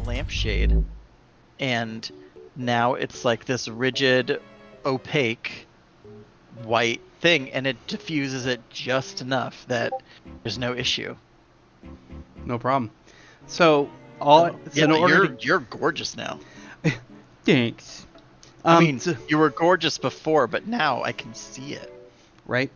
lampshade, and now it's like this rigid, opaque, white thing, and it diffuses it just enough that there's no issue. No problem. So in order you're gorgeous now. Thanks. I mean, you were gorgeous before, but now I can see it. Right.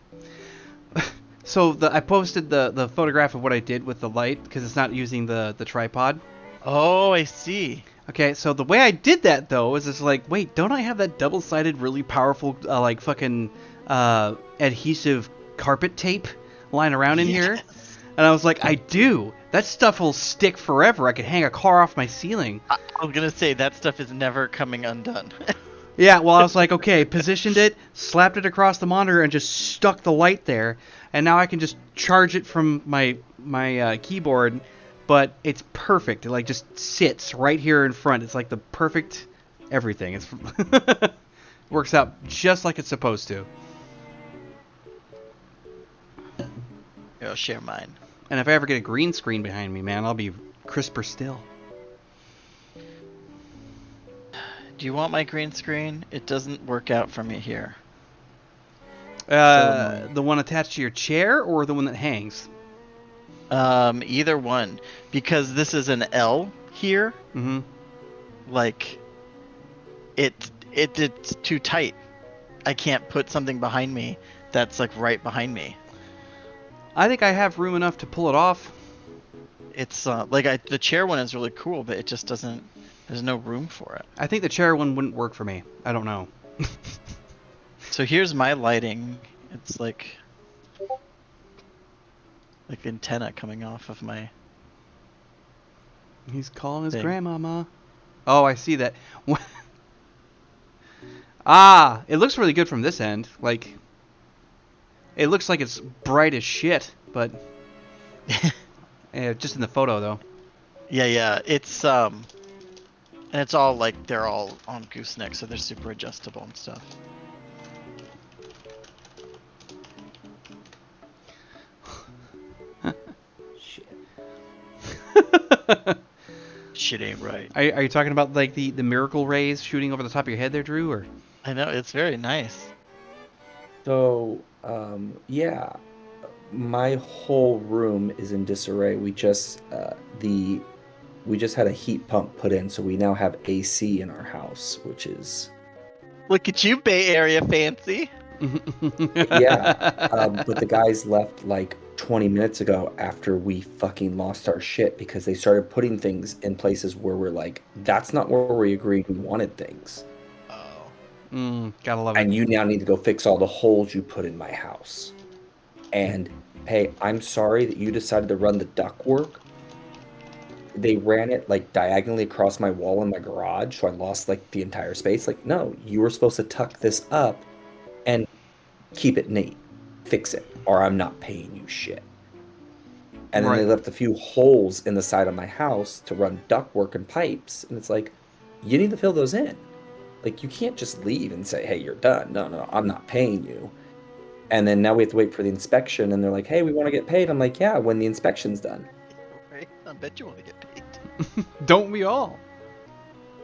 So I posted the photograph of what I did with the light because it's not using the tripod. Oh, I see. Okay, so the way I did that though is it's like, wait, don't I have that double-sided, really powerful, like fucking adhesive carpet tape lying around in here? And I was like, I do. That stuff will stick forever. I could hang a car off my ceiling. I was gonna say that stuff is never coming undone. Yeah, well, I was like, okay, positioned it, slapped it across the monitor, and just stuck the light there, and now I can just charge it from my keyboard, but it's perfect. It like just sits right here in front. It's like the perfect everything. It's works out just like it's supposed to. I'll share mine. And if I ever get a green screen behind me, man, I'll be crisper still. Do you want my green screen? It doesn't work out for me here. The one attached to your chair or the one that hangs? Either one, because this is an L here. Mm-hmm. Like, it's too tight. I can't put something behind me that's like right behind me. I think I have room enough to pull it off. It's the chair one is really cool, but it just doesn't. There's no room for it. I think the chair one wouldn't work for me. I don't know. So here's my lighting. It's like antenna coming off of my. He's calling his thing. grandmama. Oh, I see that. Ah, it looks really good from this end. Like, it looks like it's bright as shit, but just in the photo though. Yeah. It's and it's all like they're all on gooseneck, so they're super adjustable and stuff. Shit. Shit ain't right. Are you talking about like the miracle rays shooting over the top of your head there, Drew? Or I know, it's very nice. So, yeah, my whole room is in disarray. We just had a heat pump put in, so we now have AC in our house, which is Look at you, Bay Area fancy. yeah. But the guys left like 20 minutes ago after we fucking lost our shit because they started putting things in places where we're like, that's not where we agreed we wanted things. Gotta love it. And you now need to go fix all the holes you put in my house. And hey, I'm sorry that you decided to run the ductwork. They ran it like diagonally across my wall in my garage, so I lost like the entire space. Like, no, you were supposed to tuck this up and keep it neat. Fix it, or I'm not paying you shit. And then they left a few holes in the side of my house to run ductwork and pipes, and it's like, you need to fill those in. Like, you can't just leave and say, hey, you're done. No, I'm not paying you. And then now we have to wait for the inspection, and they're like, hey, we want to get paid. I'm like, yeah, when the inspection's done. Right? I bet you want to get paid. Don't we all?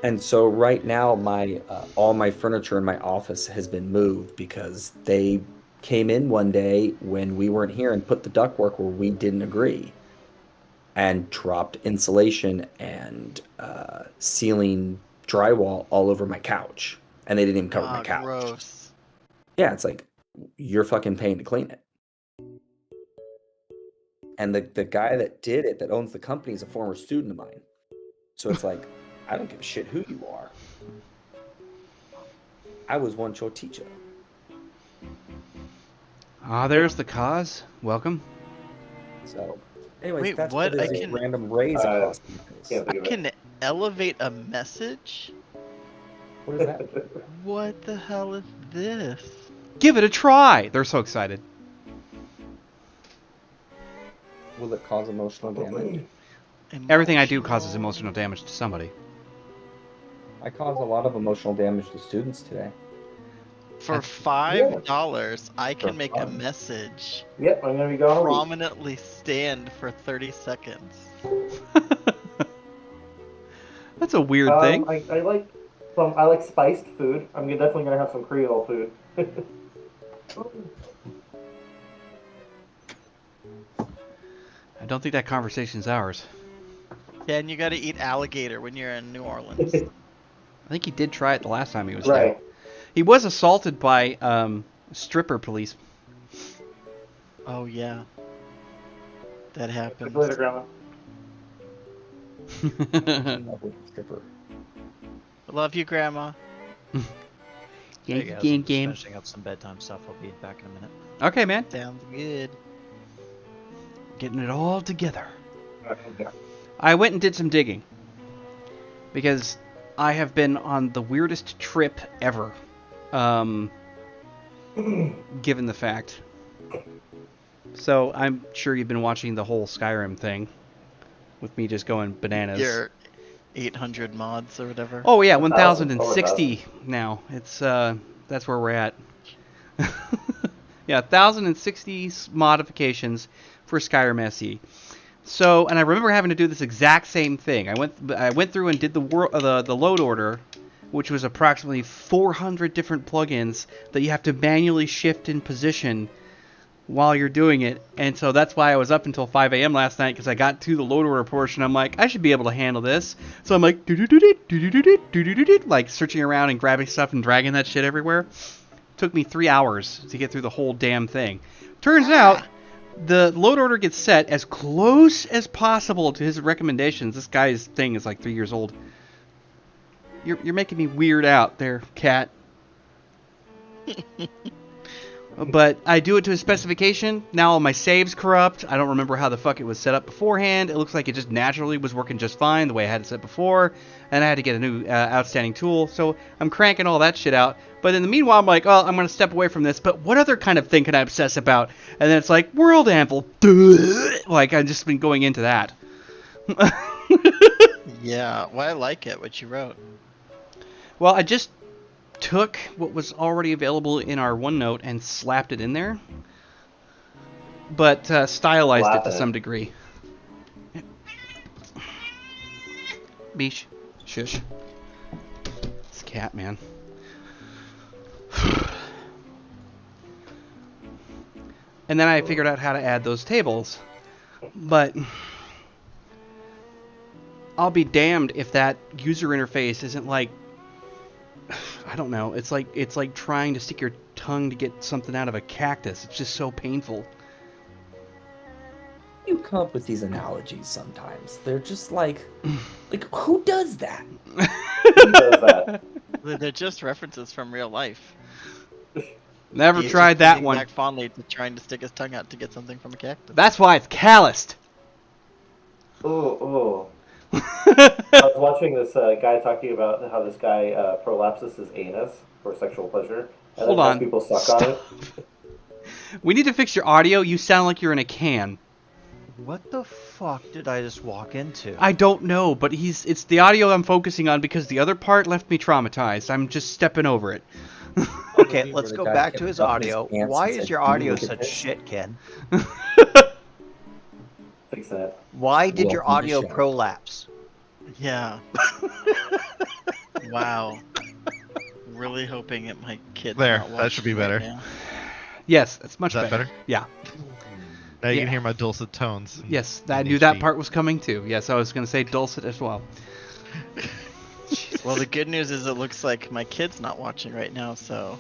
And so right now, my all my furniture in my office has been moved because they came in one day when we weren't here and put the ductwork where we didn't agree, and dropped insulation and ceiling drywall all over my couch, and they didn't even cover my couch. Gross. Yeah, it's like, you're fucking paying to clean it. And the guy that did it, that owns the company, is a former student of mine. So it's like, I don't give a shit who you are. I was once your teacher. There's the cause. Welcome. So, anyways, Wait, that's what? what is random rays across my face. I can elevate a message? What is that? What the hell is this? Give it a try. They're so excited. Will it cause emotional damage? Everything I do causes emotional damage to somebody. I caused a lot of emotional damage to students today. For $5, I can make a message. Yep, I'm gonna be gone. Prominently stand for 30 seconds. That's a weird thing. I like spiced food. I'm definitely gonna have some Creole food. I don't think that conversation's ours. Yeah, and you got to eat alligator when you're in New Orleans. I think he did try it the last time he was there. Right. He was assaulted by stripper police. Oh yeah, that happens. Later, Grandma. Stripper. Love you, Grandma. Hey guys, I'm just finishing up some bedtime stuff. I'll be back in a minute. Okay, man. Sounds good. Getting it all together. Yeah. I went and did some digging because I have been on the weirdest trip ever. Given the fact. So I'm sure you've been watching the whole Skyrim thing with me just going bananas. Your 800 mods or whatever. Oh yeah, 1,000. 1060 now. It's that's where we're at. Yeah, 1060 modifications for Skyrim SE. So, and I remember having to do this exact same thing. I went through and did the load order, which was approximately 400 different plugins that you have to manually shift in position while you're doing it. And so that's why I was up until 5 a.m. last night, because I got to the load order portion. I'm like, I should be able to handle this. So I'm like, like searching around and grabbing stuff and dragging that shit everywhere. Took me 3 hours to get through the whole damn thing. Turns out the load order gets set as close as possible to his recommendations. This guy's thing is like 3 years old. You're making me weird out there, cat. But I do it to a specification. Now all my saves corrupt. I don't remember how the fuck it was set up beforehand. It looks like it just naturally was working just fine the way I had it set before. And I had to get a new outstanding tool. So I'm cranking all that shit out. But in the meanwhile, I'm like, oh, I'm going to step away from this. But what other kind of thing can I obsess about? And then it's like, World Anvil. Like, I've just been going into that. Yeah, well, I like it, what you wrote. Well, I just took what was already available in our OneNote and slapped it in there, but stylized it to some degree. Beesh. Shush. It's a cat, man. And then I figured out how to add those tables, but I'll be damned if that user interface isn't like, I don't know. It's like trying to stick your tongue to get something out of a cactus. It's just so painful. You come up with these analogies sometimes. They're just like who does that? Who does that? They're just references from real life. Never He's tried just that thinking one. back fondly to trying to stick his tongue out to get something from a cactus. That's why it's calloused. Oh. I was watching this guy talking about how this guy prolapses his anus for sexual pleasure, and Hold then has on. people suck Stop. on it. We need to fix your audio. You sound like you're in a can. What the fuck did I just walk into? I don't know, but it's the audio I'm focusing on because the other part left me traumatized. I'm just stepping over it. Okay, Where let's the go guy back kept to his rubbing his audio. pants Why and is said, your "You audio look at such this." shit, Ken? Fix that. Why did your Welcome to audio the show. prolapse? Yeah. Wow. Really hoping it my kid's There, not that should be watching right better. now. Yes, that's much Is that better? Yeah. Now you Yeah. can hear my dulcet tones. in- Yes, I in knew that HD. part was coming too. Yes, I was going to say dulcet as well. Well, the good news is it looks like my kid's not watching right now, so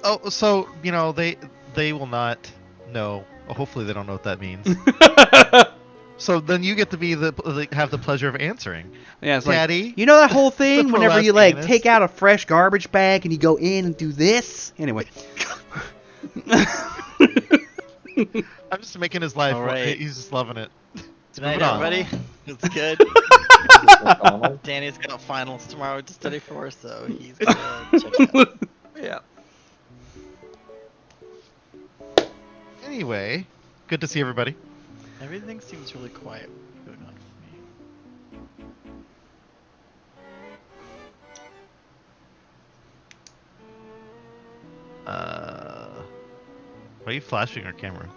Oh, so they will not know. Hopefully, they don't know what that means. So then you get to be have the pleasure of answering. Yeah, it's Daddy, like, you know that whole thing the whenever you prolapsed like anus? take out a fresh garbage bag and you go in and do this? Anyway. I'm just making his life. All right. He's just loving it. good night, Moving on. everybody. It's good. McDonald's? Danny's got finals tomorrow to study for, so he's gonna check it out. Yeah. Anyway, good to see everybody. Everything seems really quiet going on for me. Why are you flashing our camera?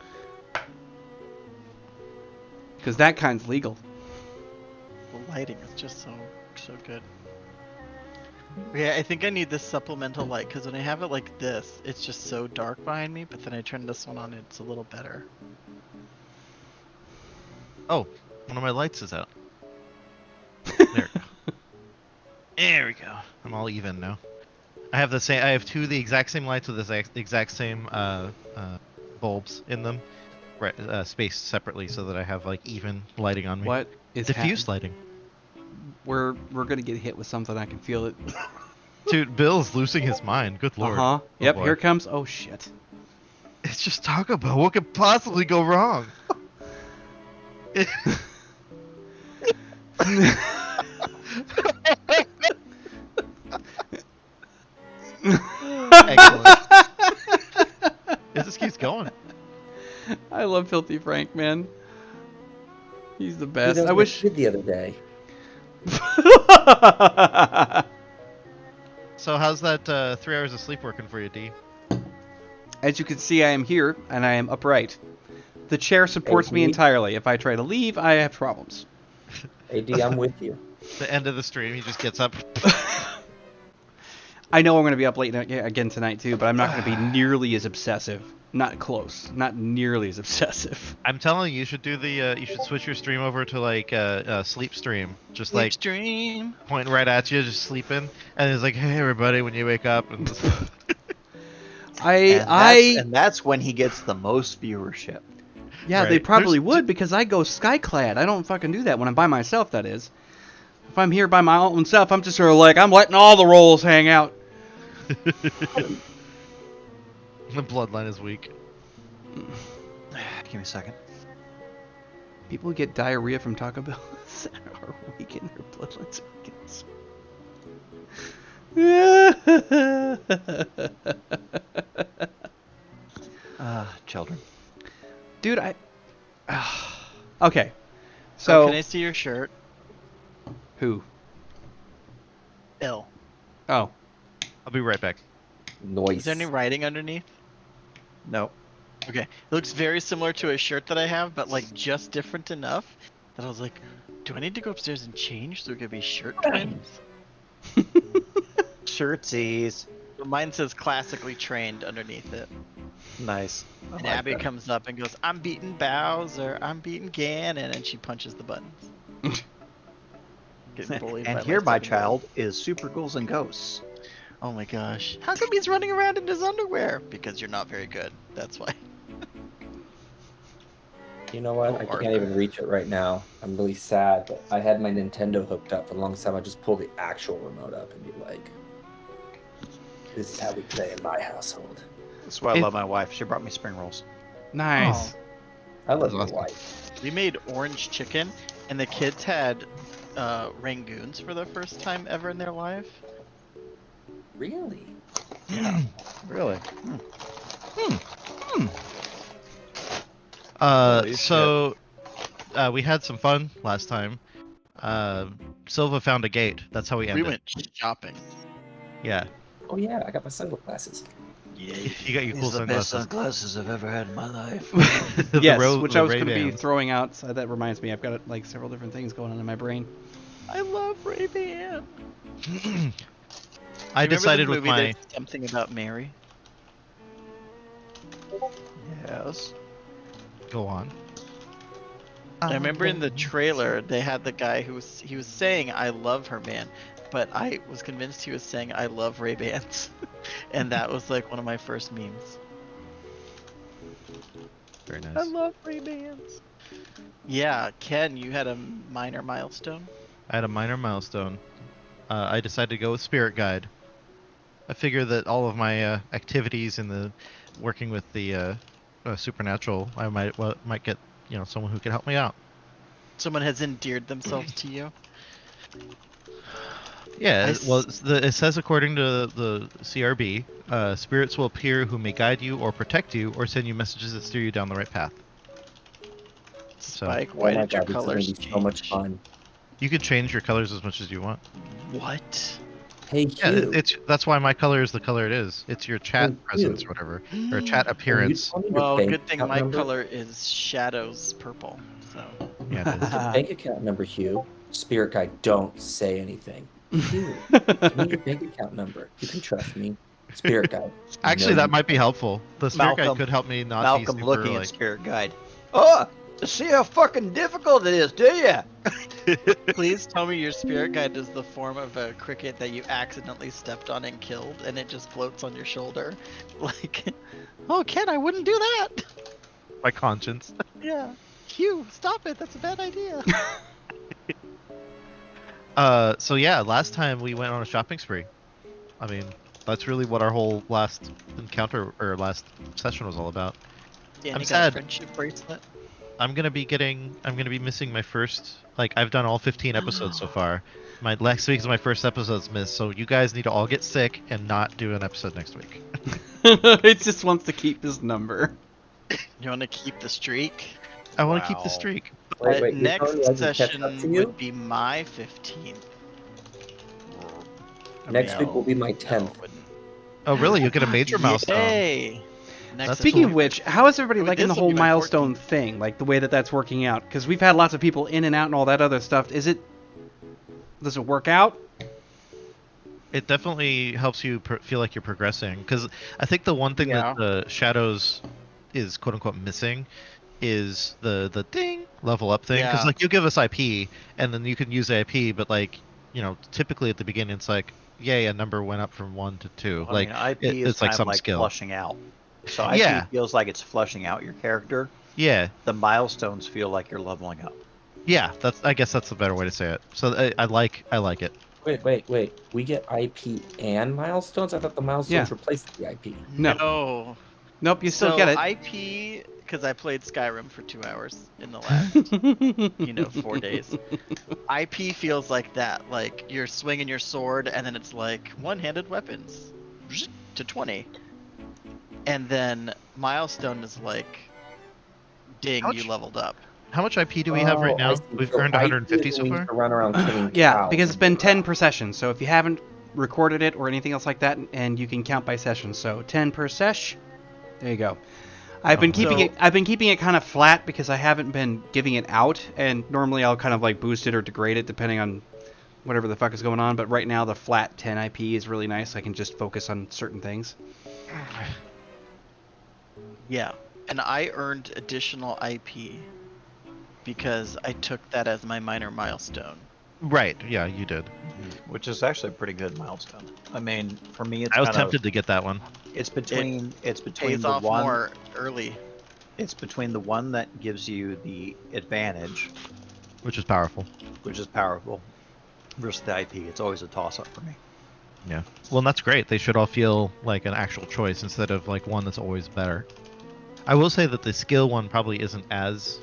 Because that kind's legal. lighting is just so good. Yeah, I think I need this supplemental light because when I have it like this, it's just so dark behind me. But then I turn this one on, it's a little better. Oh, one of my lights is out. There we go. There we go. I'm all even now. I have the same. I have two the exact same lights with the exact same bulbs in them, right? Spaced separately so that I have like even lighting on me. What is diffuse lighting? We're gonna get hit with something. I can feel it. Dude, Bill's losing his mind. Good lord. Uh huh. Oh, Yep. boy. Here it comes. Oh shit. It's just Taco Bell. What could possibly go wrong? Excellent. It just keeps going. I love Filthy Frank, man. He's the Dude, best. that was I my wish. kid the other day. So how's that 3 hours of sleep working for you, D? As you can see, I am here and I am upright. The chair supports me D? entirely. If I try to leave, I have problems. AD, I'm with you. The end of the stream, he just gets up. I know I'm going to be up late again tonight too, but I'm not going to be nearly as obsessive. Not close. Not nearly as obsessive. I'm telling you, you should do the. You should switch your stream over to like sleep stream, just Sleep like stream. pointing right at you, just sleeping, and it's like, hey everybody, when you wake up, and And that's when he gets the most viewership. Yeah, Right. they probably There's- would because I go skyclad. I don't fucking do that when I'm by myself, that is. If I'm here by my own self, I'm just sort of like, I'm letting all the rolls hang out. the bloodline is weak. Give me a second. People get diarrhea from Taco Bell are weak in their bloodlines. Children. Dude, okay. So can I see your shirt? who? Bill. Oh, I'll be right back. Noise. Is there any writing underneath? No. Okay. It looks very similar to a shirt that I have, but like just different enough that I was like, do I need to go upstairs and change so we could be shirt twins? Shirtsies. But mine says classically trained underneath it. Nice. I And like Abby that. comes up and goes, I'm beating Bowser, I'm beating Ganon, and she punches the buttons. Getting bullied And by here, my my 7-year-old. child, is Super Ghouls and Ghosts. Oh my gosh. How come he's running around in his underwear? Because you're not very good. That's why. You know what? I can't even reach it right now. I'm really sad, but I had my Nintendo hooked up for the longest time. I just pull the actual remote up and be like, this is how we play in my household. That's why I love my wife. She brought me spring rolls. nice. I love my Awesome. wife. We made orange chicken, and the kids had rangoons for the first time ever in their life. Really? Really? Holy So we had some fun last time. Silva found a gate. That's how we We ended. went shopping. Yeah. Oh yeah, I got my sunglasses. Yeah, You got your cool the best sunglasses. sunglasses I've ever had in my life. The Yes, Ro- which the I was going to be Ray-Bans. throwing out. So that reminds me, I've got like several different things going on in my brain. I love Ray-Ban. I decided with my. There's something about Mary. Yes. Go on. I remember in the trailer they had the guy who was saying I love her, man, but I was convinced he was saying I love Ray-Bans, and that was like one of my first memes. Very I nice. love Ray-Bans. Yeah, Ken, you had a minor milestone. I had a minor milestone. I decided to go with Spirit Guide. I figure that all of my activities in the working with the supernatural, I might get someone who can help me out. Someone has endeared themselves to you. Yeah, I well, it says according to the CRB, spirits will appear who may guide you or protect you or send you messages that steer you down the right path. Spike, Oh why my did your god, this is gonna colors be change? so much fun. You can change your colors as much as you want. What? Hey Yeah, Hugh, that's why my color is the color it is. It's your chat Hey, presence Hugh. or whatever, or chat can you appearance. tell me your Well, bank good thing account my number? color is shadows purple. So Yeah, it is. Bank account number, Hugh. Spirit guide, don't say anything. Hugh, give me your bank account number. You can trust me. Spirit guide. Actually, no, that you might be can't. helpful. The spirit guide Malcolm- could help me not Malcolm be super looking at like. Spirit Guide. Oh, see how fucking difficult it is, do ya? Please tell me your spirit guide is the form of a cricket that you accidentally stepped on and killed, and it just floats on your shoulder. Like, oh, Ken, I wouldn't do that. My conscience. Yeah. Hugh, stop it. That's a bad idea. So yeah, last time we went on a shopping spree. I mean, that's really what our whole last encounter or last session was all about. Dan, I'm you got a sad. friendship bracelet? I'm gonna be missing my first, like, I've done all 15 episodes so far. My next week is my first episode's missed, so you guys need to all get sick and not do an episode next week. It just wants to keep his number. You want to keep the streak? I want to keep the Wow. streak. Wait, you're Next telling me I can catch up to session you? would be my 15th. Next week No. will be my No, 10th. it wouldn't. Oh really? You get a major milestone. Yay! Next Speaking session- of which, how is everybody Wait, liking the this'll whole be my milestone thing? Like the way that that's working out? Because we've had lots of people in and out and all that other stuff. Does it work out? It definitely helps you feel like you're progressing. Because I think the one thing Yeah. that the Shadows is quote unquote missing is the ding level up thing. Because Yeah. like you give us IP and then you can use IP, but like typically at the beginning it's like yay, a number went up from 1 to 2. I Like mean, IP is it's like kind of some like skill. flushing out. So IP Yeah. feels like it's flushing out your character. Yeah. The milestones feel like you're leveling up. Yeah, I guess that's a better way to say it. So I like it. Wait. We get IP and milestones? I thought the milestones Yeah. replaced the IP. No. Nope, you still so get it. IP, because I played Skyrim for 2 hours in the last, 4 days. IP feels like that. Like you're swinging your sword, and then it's like one-handed weapons to 20, and then milestone is like, ding, Ouch. you leveled up. How much IP do we have right Oh, now? I see. We've So earned IP 150 is so when we far. used to run around killing Yeah, cows. because it's been 10 per session. So if you haven't recorded it or anything else like that, and you can count by session. So 10 per sesh. There you go. I've been keeping it kind of flat because I haven't been giving it out, and normally I'll kind of like boost it or degrade it depending on whatever the fuck is going on. But right now the flat 10 IP is really nice. I can just focus on certain things. Yeah, and I earned additional IP because I took that as my minor milestone. Right. Yeah, you did. Which is actually a pretty good milestone. I mean, for me, it's I was kind tempted to get that one. It's between Pays the off one. more early. It's between the one that gives you the advantage, Which is powerful. which is powerful, versus the IP. It's always a toss-up for me. Yeah. Well, and that's great. They should all feel like an actual choice instead of like one that's always better. I will say that the skill one probably isn't as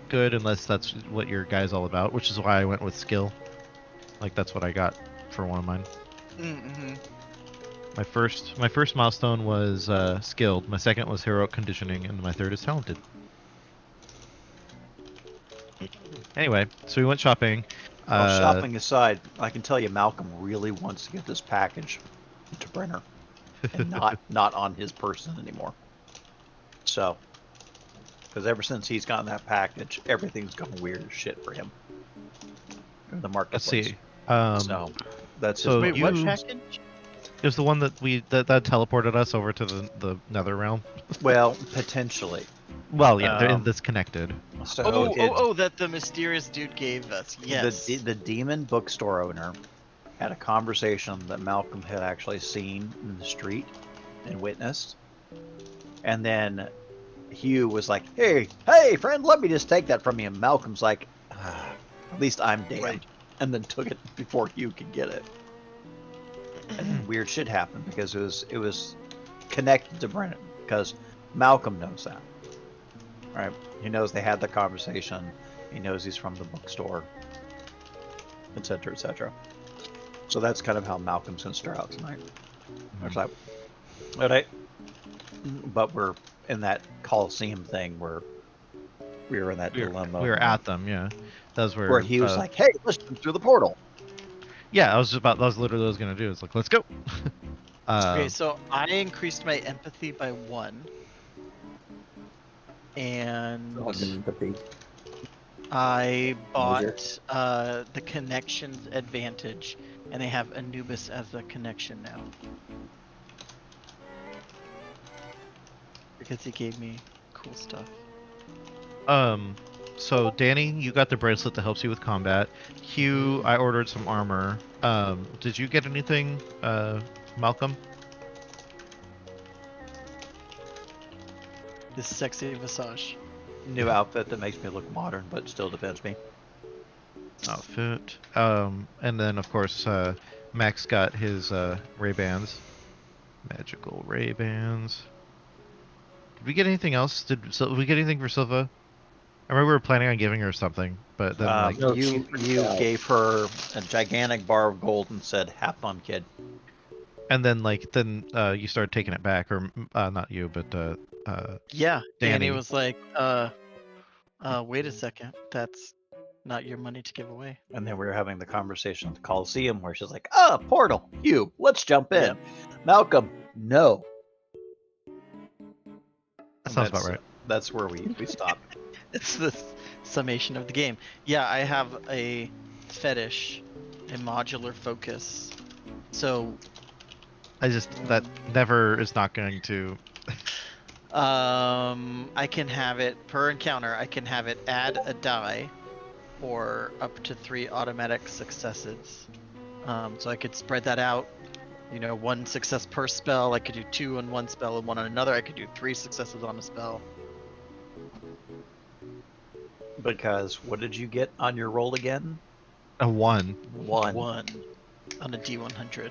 good unless that's what your guy's all about, which is why I went with skill. Like that's what I got for one of mine. Mm-hmm. My first milestone was skilled. My second was heroic conditioning, and my third is talented. Anyway, so we went shopping. Well, shopping aside, I can tell you Malcolm really wants to get this package to Brenner, and not on his person anymore. So, because ever since he's gotten that package, everything's gone weird as shit for him in the Let's marketplace. see. So that's so his Wait, what you- package? It was the one that that teleported us over to the nether realm. well, potentially. Well, yeah, they're Um, this connected. So That the mysterious dude gave us. Yes. the demon bookstore owner had a conversation that Malcolm had actually seen in the street and witnessed, and then Hugh was like, "Hey, friend, let me just take that from you." And Malcolm's like, "At least I'm damned," Right. and then took it before Hugh could get it. And then weird shit happened because it was connected to Brennan because Malcolm knows that. Right? He knows they had the conversation. He knows he's from the bookstore, etc., etc. So that's kind of how Malcolm's gonna start out tonight. It's like, all right, but we're in that Coliseum thing where we were in that dilemma. We were at them, yeah. That was where he was like, "Hey, let's jump through the portal." yeah, that was literally what I was gonna do. It's like, let's go. Okay, so I increased my empathy by 1. And Empathy. I Major. bought the Connections Advantage, and they have Anubis as the connection now. Because he gave me cool stuff. So Danny, you got the bracelet that helps you with combat. Hugh, I ordered some armor. Did you get anything, Malcolm? This sexy visage. New outfit that makes me look modern, but still defends me. Outfit. And then of course, Max got his Ray-Bans. Magical Ray-Bans. Did we get anything else? Did we get anything for Silva? I remember we were planning on giving her something, but then like No, you gave her a gigantic bar of gold and said, "Have fun, kid." and then you started taking it back, or not you, but Yeah, Danny Danny. was like, wait a second, that's not your money to give away. And then we were having the conversation at the Coliseum where she's like, portal, Hugh, let's jump in. Yep. Malcolm, no. That sounds about right. That's where we stopped. It's the summation of the game. Yeah, I have a fetish, a modular focus. So, That never is not going to. I can have it per encounter. I can have it add a die, or up to 3 automatic successes. So I could spread that out. 1 success per spell. I could do 2 on one spell and 1 on another. I could do 3 successes on a spell. Because what did you get on your roll again? A 1. 1. 1 on a D100.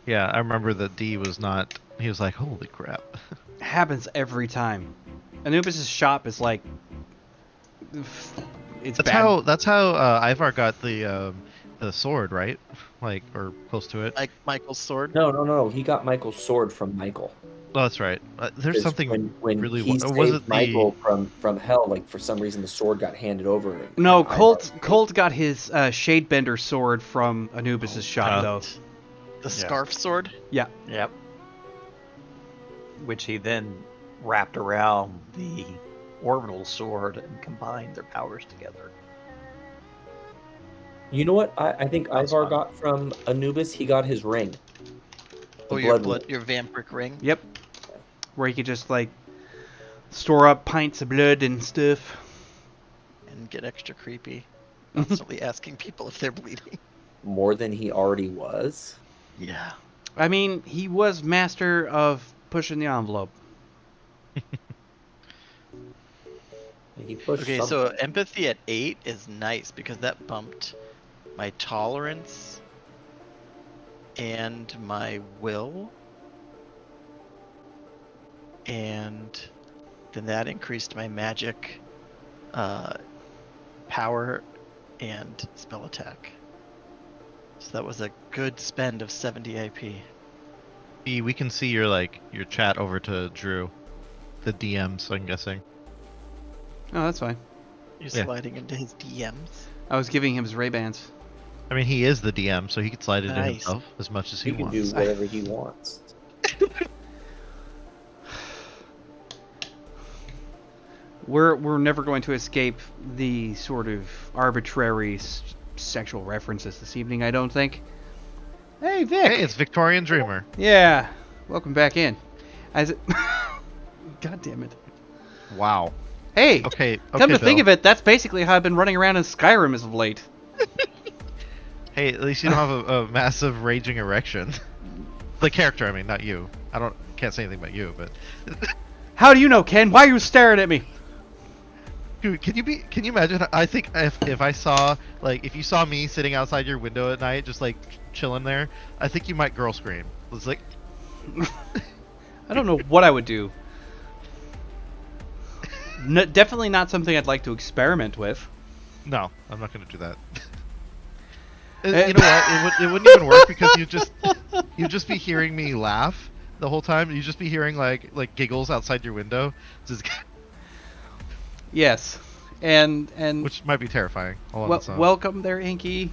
Yeah, I remember that D was not. He was like, "Holy crap!" Happens every time. Anubis's shop is like. It's bad. That's how Ivar got the sword, right? Like, or close to it. Like Michael's sword. No. He got Michael's sword from Michael. Oh, that's right. There's 'Cause something when really. he Was saved it Michael from hell? Like for some reason, the sword got handed over. No, and Colt got his Shadebender sword from Anubis's shop, though. The scarf sword. Yep. Which he then wrapped around the orbital sword and combined their powers together. You know what? I think That's Ivar fun. got from Anubis. He got his ring. The Your blood ring. your vampiric ring. Yep. Where he could just like store up pints of blood and stuff. And get extra creepy. Constantly asking people if they're bleeding. More than he already was. Yeah. I mean, he was master of pushing the envelope. He pushed Okay, something. so empathy at 8 is nice because that bumped my tolerance and my will. And then that increased my magic power and spell attack. So that was a good spend of 70 IP. We can see your chat over to Drew, the DMs. I'm guessing. Oh, that's fine. You're Yeah. sliding into his DMs. I was giving him his Ray-Bans. I mean, he is the DM, so he can slide into Nice. himself as much as he He can wants. do whatever he wants. We're never going to escape the sort of arbitrary sexual references this evening, I don't think. Hey, Vic. Hey, it's Victorian Dreamer. Yeah. Welcome back in. God damn it. Wow. Hey. Okay. Come to think of it, that's basically how I've been running around in Skyrim as of late. Hey, at least you don't have a massive raging erection. The character, I mean, not you. Can't say anything about you, but How do you know, Ken? Why are you staring at me? dude, can you imagine? I think if I saw if you saw me sitting outside your window at night, just like chilling there, I think you might girl scream. It's like I don't know what I would do. Definitely not something I'd like to experiment with. no, I'm not gonna do that. You know what? It wouldn't even work because you'd just be hearing me laugh the whole time. You'd just be hearing like giggles outside your window, just, Yes. And which might be terrifying. All on its own. welcome there, Inky.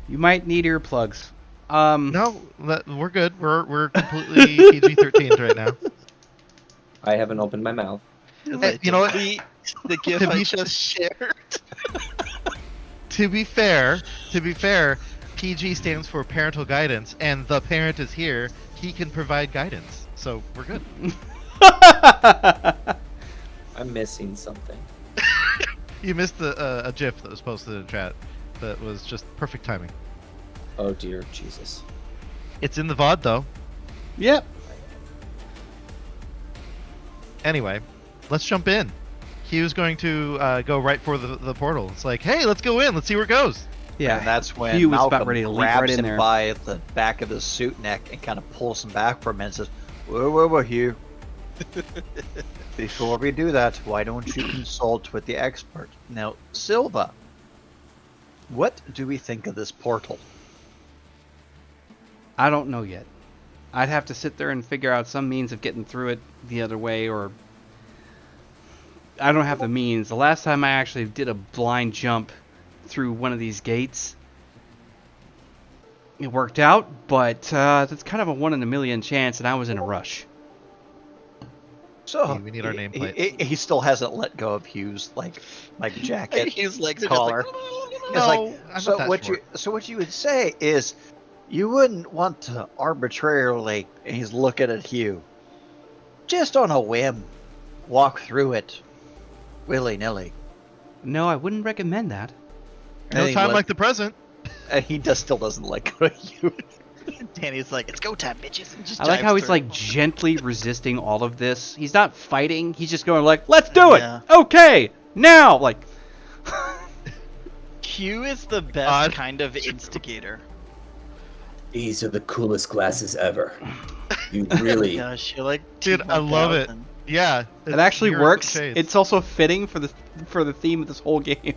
You might need earplugs. No, we're good. We're completely PG-13 right now. I haven't opened my mouth. You know what? The gift To I be- just shared. To be fair, PG stands for parental guidance, and the parent is here. He can provide guidance, so we're good. I'm missing something. You missed a GIF that was posted in chat that was just perfect timing. Oh dear Jesus. It's in the VOD though. Yep. Anyway, let's jump in. Hugh's going to go right for the portal. It's like, hey, let's go in. Let's see where it goes. Yeah. And that's when Hugh was Malcolm about ready to leap grabs right in him there. by the back of his suit neck and kind of pulls him back for a minute and says, whoa, Hugh. Before we do that, why don't you consult with the expert? Now, Silva, what do we think of this portal? I don't know yet. I'd have to sit there and figure out some means of getting through it the other way, or I don't have the means. The last time I actually did a blind jump through one of these gates, it worked out, but that's kind of a 1 in a million chance, and I was in a rush. So We need our nameplates. He still hasn't let go of Hugh's like jacket. His legs are collar. just It's No, like I'm so not that what short. what you would say is you wouldn't want to arbitrarily, and he's looking at Hugh, just on a whim, walk through it willy nilly. No, I wouldn't recommend that. No he time let- like the present. And he still doesn't let go of Hugh. Danny's like, it's go time, bitches. And just I like dives how he's through. like gently resisting all of this. He's not fighting. He's just going like, "Let's do it. Yeah. Okay, now." Like, Hugh is the best Odd. kind of instigator. These are the coolest glasses ever. You really. Gosh, you're like, Dude, I love it. 2000. Yeah, it actually mirror works. shades. It's also fitting for the theme of this whole game.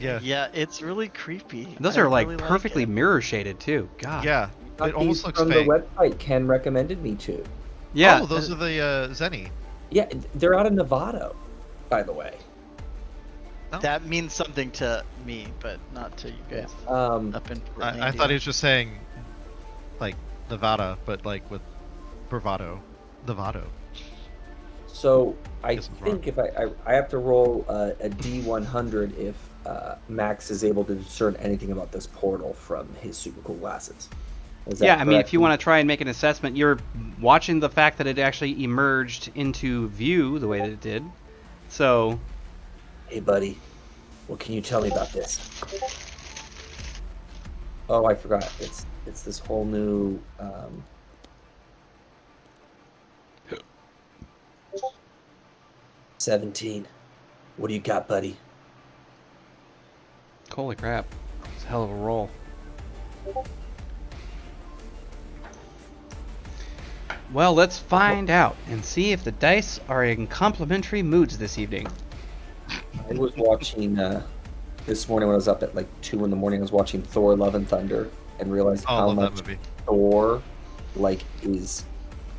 yeah, Yeah, it's really creepy. Those I are like really perfectly it. mirror shaded too. God. yeah. It almost looks from fake. the website Ken recommended me to. Yeah. Oh, those are the Zenny. Yeah, they're out of Nevada, by the way. That means something to me, but not to you guys. Up in I thought he was just saying, like Nevada, but like with bravado. Nevado. So I Guess I'm think if I have to roll a D100 if Max is able to discern anything about this portal from his super cool glasses. Is that Yeah, I mean, if correct? you want to try and make an assessment, you're watching the fact that it actually emerged into view the way that it did. So, Hey, buddy, what can you tell me about this? Oh, I forgot. It's this whole new. 17. What do you got, buddy? holy crap. It's a hell of a roll. Well, let's find out and see if the dice are in complimentary moods this evening. I was watching this morning when I was up at like 2 in the morning. I was watching Thor: Love and Thunder and realized Oh, I how love that much movie. Thor like is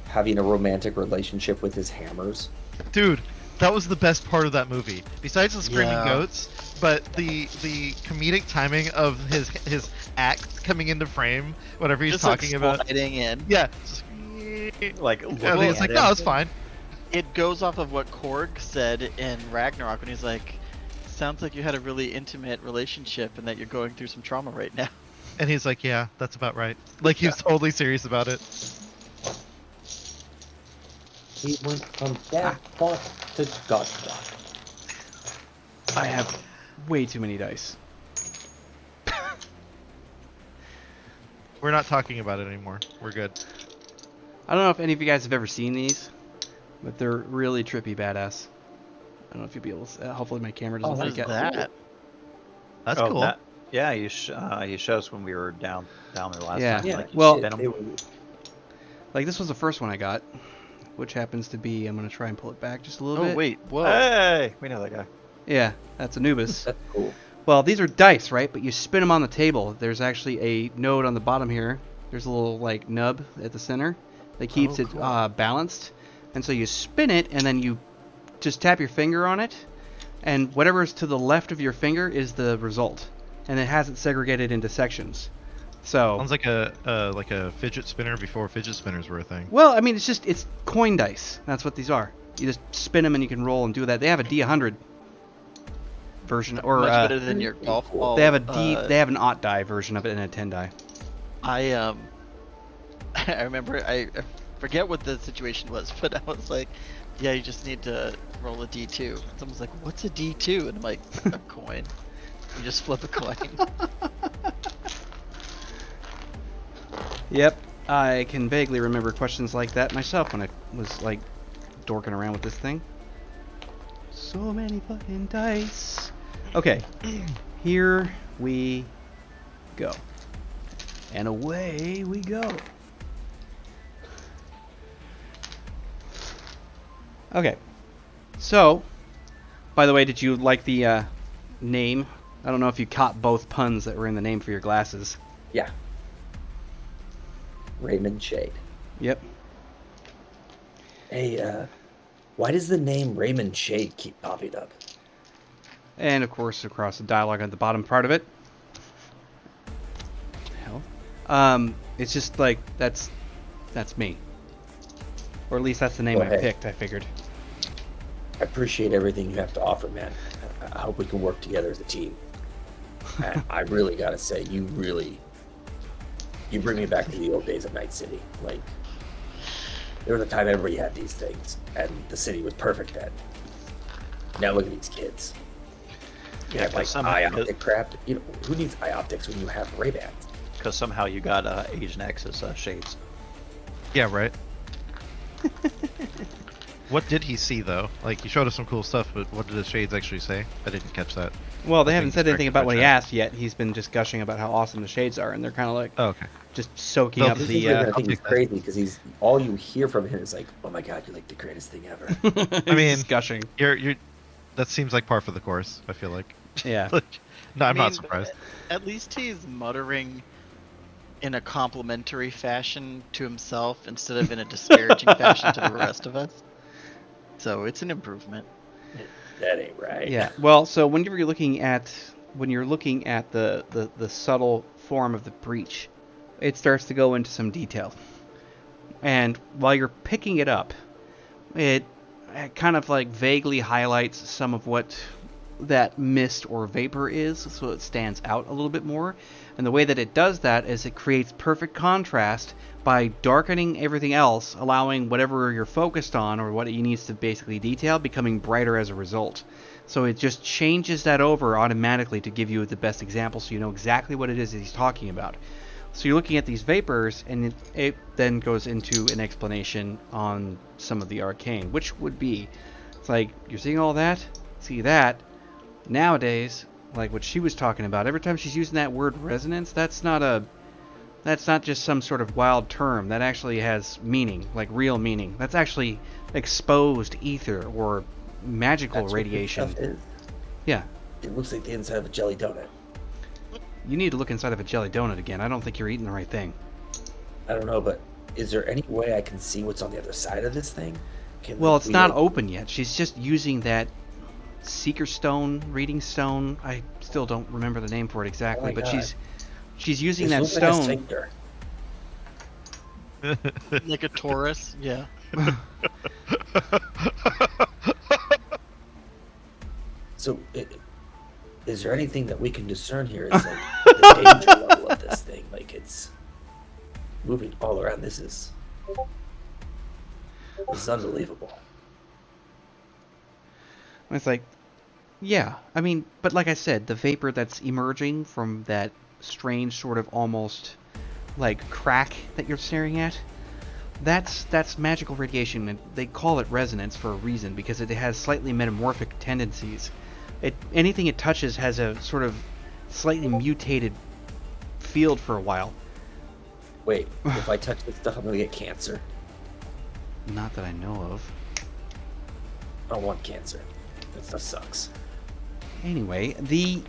having a romantic relationship with his hammers. Dude, that was the best part of that movie. Besides the screaming Yeah. goats, but the comedic timing of his act coming into frame, whatever he's Just talking about. sliding in. Yeah. Just, Like I looking think it's at like, him. no, it's fine. It goes off of what Korg said in Ragnarok when he's like, sounds like you had a really intimate relationship and that you're going through some trauma right now. And he's like, yeah, that's about right. Like he was totally serious about it. He went from that thought to God thought. I have way too many dice. We're not talking about it anymore. We're good. I don't know if any of you guys have ever seen these, but they're really trippy badass. I don't know if you'll be able to. Hopefully, my camera doesn't What is freak out. that? That's Oh, cool. that- yeah, you showed us when we were down there last Yeah. time. Yeah, Like, well- spin 'em. it was, Like this was the first one I got, which happens to be. I'm gonna try and pull it back just a little Oh, bit. wait. Whoa. Hey, we know that guy. Yeah, that's Anubis. that's cool. Well, these are dice, right? But you spin them on the table. There's actually a node on the bottom here. There's a little like nub at the center that keeps it balanced. And so you spin it, and then you just tap your finger on it, and whatever's to the left of your finger is the result, and it has it segregated into sections. So, Sounds like a fidget spinner before fidget spinners were a thing. well, I mean, it's coin dice. That's what these are. You just spin them and you can roll and do that. They have a D100 version, or Much better than your golf ball. they have a D. They have an aught die version of it and a 10 die. I I remember I forget what the situation was, but I was like, yeah, you just need to roll a D2. And someone's like, what's a D2? And I'm like, a coin. You just flip a coin. Yep, I can vaguely remember questions like that myself when I was like dorking around with this thing. So many fucking dice. Okay, here we go. And away we go. Okay, so, by the way, did you like the name? I don't know if you caught both puns that were in the name for your glasses. Yeah. Raymond Shade. Yep. Hey, why does the name Raymond Shade keep popping up? And of course, across the dialogue at the bottom part of it. Hell. It's just like that's me. Or at least that's the name Well, I hey. picked, I figured. I appreciate everything you have to offer, man. I hope we can work together as a team. I really gotta say, you bring me back to the old days of Night City. Like, there was a time everybody had these things, and the city was perfect then. Now look at these kids. You have like eye optic crap. You know, who needs eye optics when you have Ray-Bans? Because somehow you got Agent X's shades. Yeah, right. What did he see though? Like, he showed us some cool stuff, but what did the shades actually say? I didn't catch that. Well, they I haven't think said anything distracted about by what he chat. asked yet. He's been just gushing about how awesome the shades are, and they're kind of like Oh, okay. just soaking They'll- up This the. is I think I'll he's take that. crazy because he's all you hear from him is like, "Oh my god, you're like the greatest thing ever." I mean, just gushing. You're that seems like par for the course. I feel like. Yeah. No, I'm I not mean, surprised. At least he's muttering in a complimentary fashion to himself instead of in a disparaging fashion to the rest of us. So it's an improvement. That ain't right. Yeah. Well, so whenever you're looking at the subtle form of the breach, it starts to go into some detail. And while you're picking it up, it kind of like vaguely highlights some of what that mist or vapor is, so it stands out a little bit more. And the way that it does that is it creates perfect contrast by darkening everything else, allowing whatever you're focused on or what it needs to basically detail becoming brighter as a result. So it just changes that over automatically to give you the best example so you know exactly what it is that he's talking about. So you're looking at these vapors, and it then goes into an explanation on some of the arcane, which would be, it's like, you're seeing all that? See that? Nowadays, like what she was talking about, every time she's using that word resonance, that's not just some sort of wild term. That actually has meaning, like real meaning. That's actually exposed ether or magical That's what this radiation. stuff is. Yeah. It looks like the inside of a jelly donut. You need to look inside of a jelly donut again. I don't think you're eating the right thing. I don't know, but is there any way I can see what's on the other side of this thing? Well, it's not like, open yet. She's just using that seeker stone, reading stone. I still don't remember the name for it exactly, Oh my but God. she's using This that looks like a stone. sphincter. Like a Taurus, yeah. So, is there anything that we can discern here? Is like the danger level of this thing? Like it's moving all around. This is unbelievable. It's like, yeah, I mean, but like I said, the vapor that's emerging from that strange sort of almost like crack that you're staring at, that's magical radiation, and they call it resonance for a reason because it has slightly metamorphic tendencies. Anything it touches has a sort of slightly mutated field for a while. Wait, if I touch this stuff, I'm gonna get cancer. Not that I know of. I don't want cancer. That stuff sucks. Anyway, the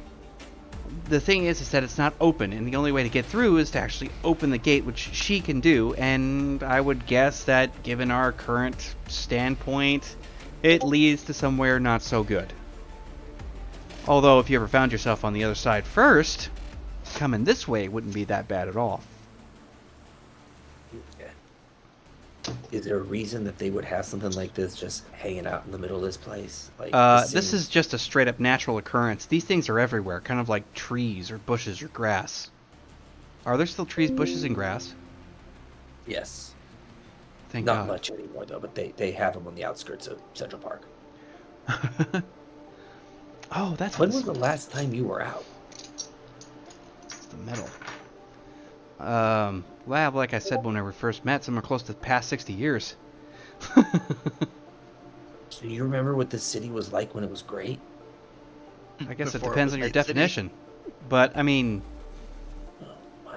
thing is that it's not open, and the only way to get through is to actually open the gate, which she can do, and I would guess that given our current standpoint, it leads to somewhere not so good. Although, if you ever found yourself on the other side first, coming this way wouldn't be that bad at all. Yeah. Is there a reason that they would have something like this just hanging out in the middle of this place? Like This is just a straight up natural occurrence. These things are everywhere, kind of like trees or bushes or grass. Are there still trees, bushes, and grass? Yes. Thank Not God. much anymore though, but they have them on the outskirts of Central Park. Oh, that's When what was the last time you were out? it's the metal. Well, like I said when we first met, somewhere close to the past 60 years. So you remember what the city was like when it was great? I guess it Before depends was on your Night City. definition. But, I mean, Oh, wow.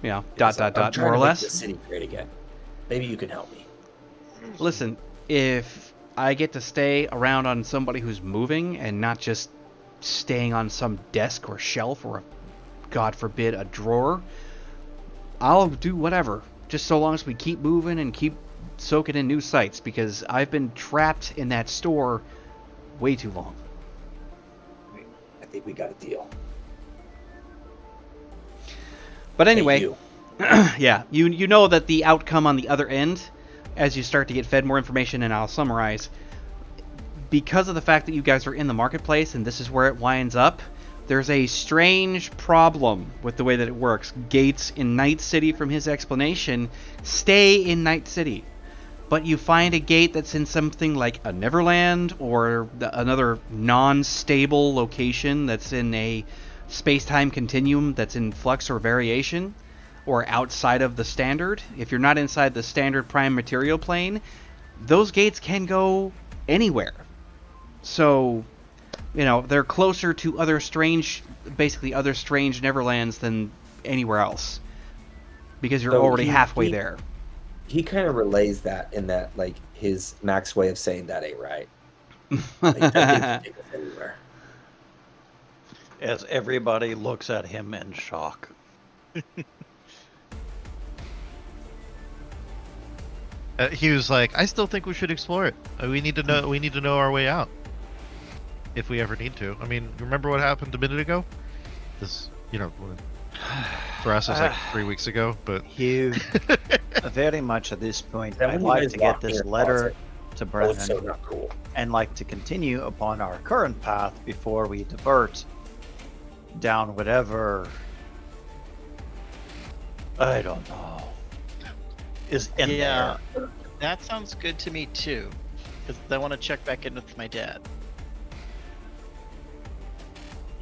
you know, Because I'm dot, trying more or to make the less. city great again. Maybe you can help me. Listen, if I get to stay around on somebody who's moving and not just staying on some desk or shelf or, God forbid, a drawer, I'll do whatever. Just so long as we keep moving and keep soaking in new sights, because I've been trapped in that store way too long. I think we got a deal. But Hey, anyway, you. yeah, you know that the outcome on the other end, as you start to get fed more information, and I'll summarize, because of the fact that you guys are in the marketplace and this is where it winds up, there's a strange problem with the way that it works. Gates in Night City, from his explanation, stay in Night City. But you find a gate that's in something like a Neverland or another non-stable location that's in a space-time continuum that's in flux or variation, or outside of the standard. If you're not inside the standard prime material plane, those gates can go anywhere. So, you know, they're closer to other strange Neverlands than anywhere else, because you're So already halfway there. He kind of relays that in that, like, his Max way of saying that ain't right. Like, that thing can take us anywhere. As everybody looks at him in shock. He was like, "I still think we should explore it. We need to know. We need to know our way out, if we ever need to. I mean, remember what happened a minute ago? This, for us, it was like 3 weeks ago. But Hugh, very much at this point, That I'd when you like guys to get locked me this in a letter closet, to that was so Brennan not cool. and like to continue upon our current path before we divert down whatever. I don't know. Is in Yeah, there. that sounds good to me too. Because I want to check back in with my dad.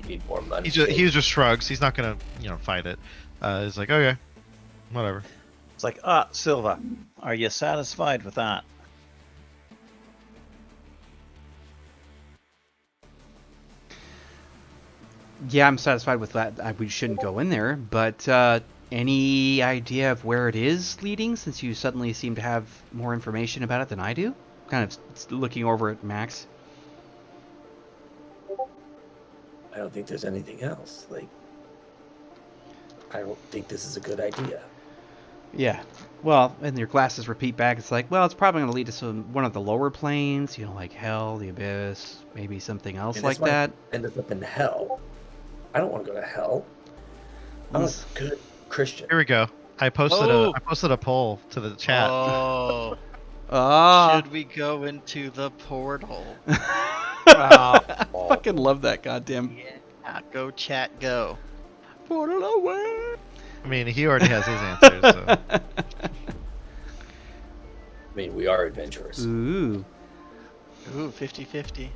You need more money. he just shrugs. He's not gonna, fight it. He's like, okay, whatever. It's like, Silva, are you satisfied with that? Yeah, I'm satisfied with that. We shouldn't go in there, but any idea of where it is leading, since you suddenly seem to have more information about it than I do? Kind of looking over at Max. I don't think there's anything else. Like, I don't think this is a good idea. Yeah. Well, and your glasses repeat back. It's like, well, it's probably going to lead to one of the lower planes, like hell, the abyss, maybe something else And like this might that. end up in hell. I don't want to go to hell. I'm a good Christian. Here we go. I posted Oh. a poll to the chat. Oh, should we go into the portal? I fucking love that goddamn. Yeah, go chat, go. Portal away. I mean, he already has his answers. So. I mean, we are adventurers. Ooh. Ooh, 50-50.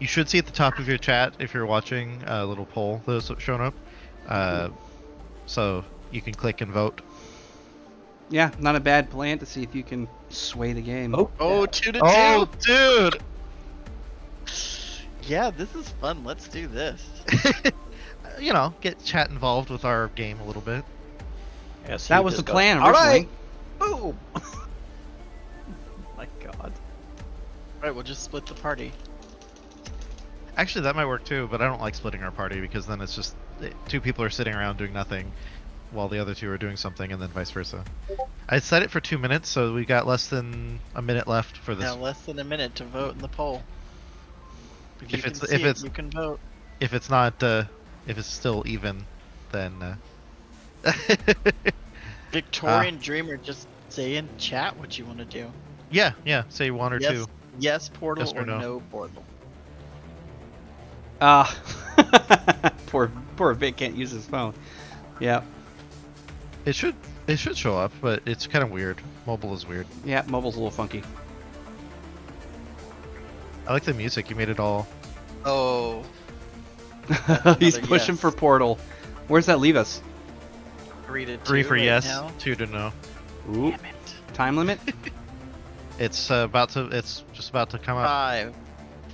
You should see at the top of your chat, if you're watching, a little poll that's shown up. So you can click and vote. Yeah, not a bad plan to see if you can sway the game. Oh, 2-2. Oh, dude! Yeah, this is fun. Let's do this. Get chat involved with our game a little bit. Yes, That Hugh was the just goes, plan "All originally. right, boom. My God. Right, we'll just split the party. Actually, that might work too, but I don't like splitting our party because then it's just two people are sitting around doing nothing while the other two are doing something, and then vice versa. I set it for 2 minutes, so we got less than a minute left for this. Yeah, less than a minute to vote in the poll. If you If can it's- see if it, it's- you can vote. If it's not, if it's still even, then Victorian Dreamer, just say in chat what you want to do. Yeah, say one or Yes, two. yes portal Yes or or no. no portal. Poor Vic can't use his phone. Yeah. It should show up, but it's kind of weird. Mobile is weird. Yeah, mobile's a little funky. I like the music. You made it all. Oh, He's another pushing yes. for portal. Where's that leave us? 3 to 2 3 for right yes, now. 2 to no. Ooh. Damn it. Time limit? It's It's just about to come up. 5.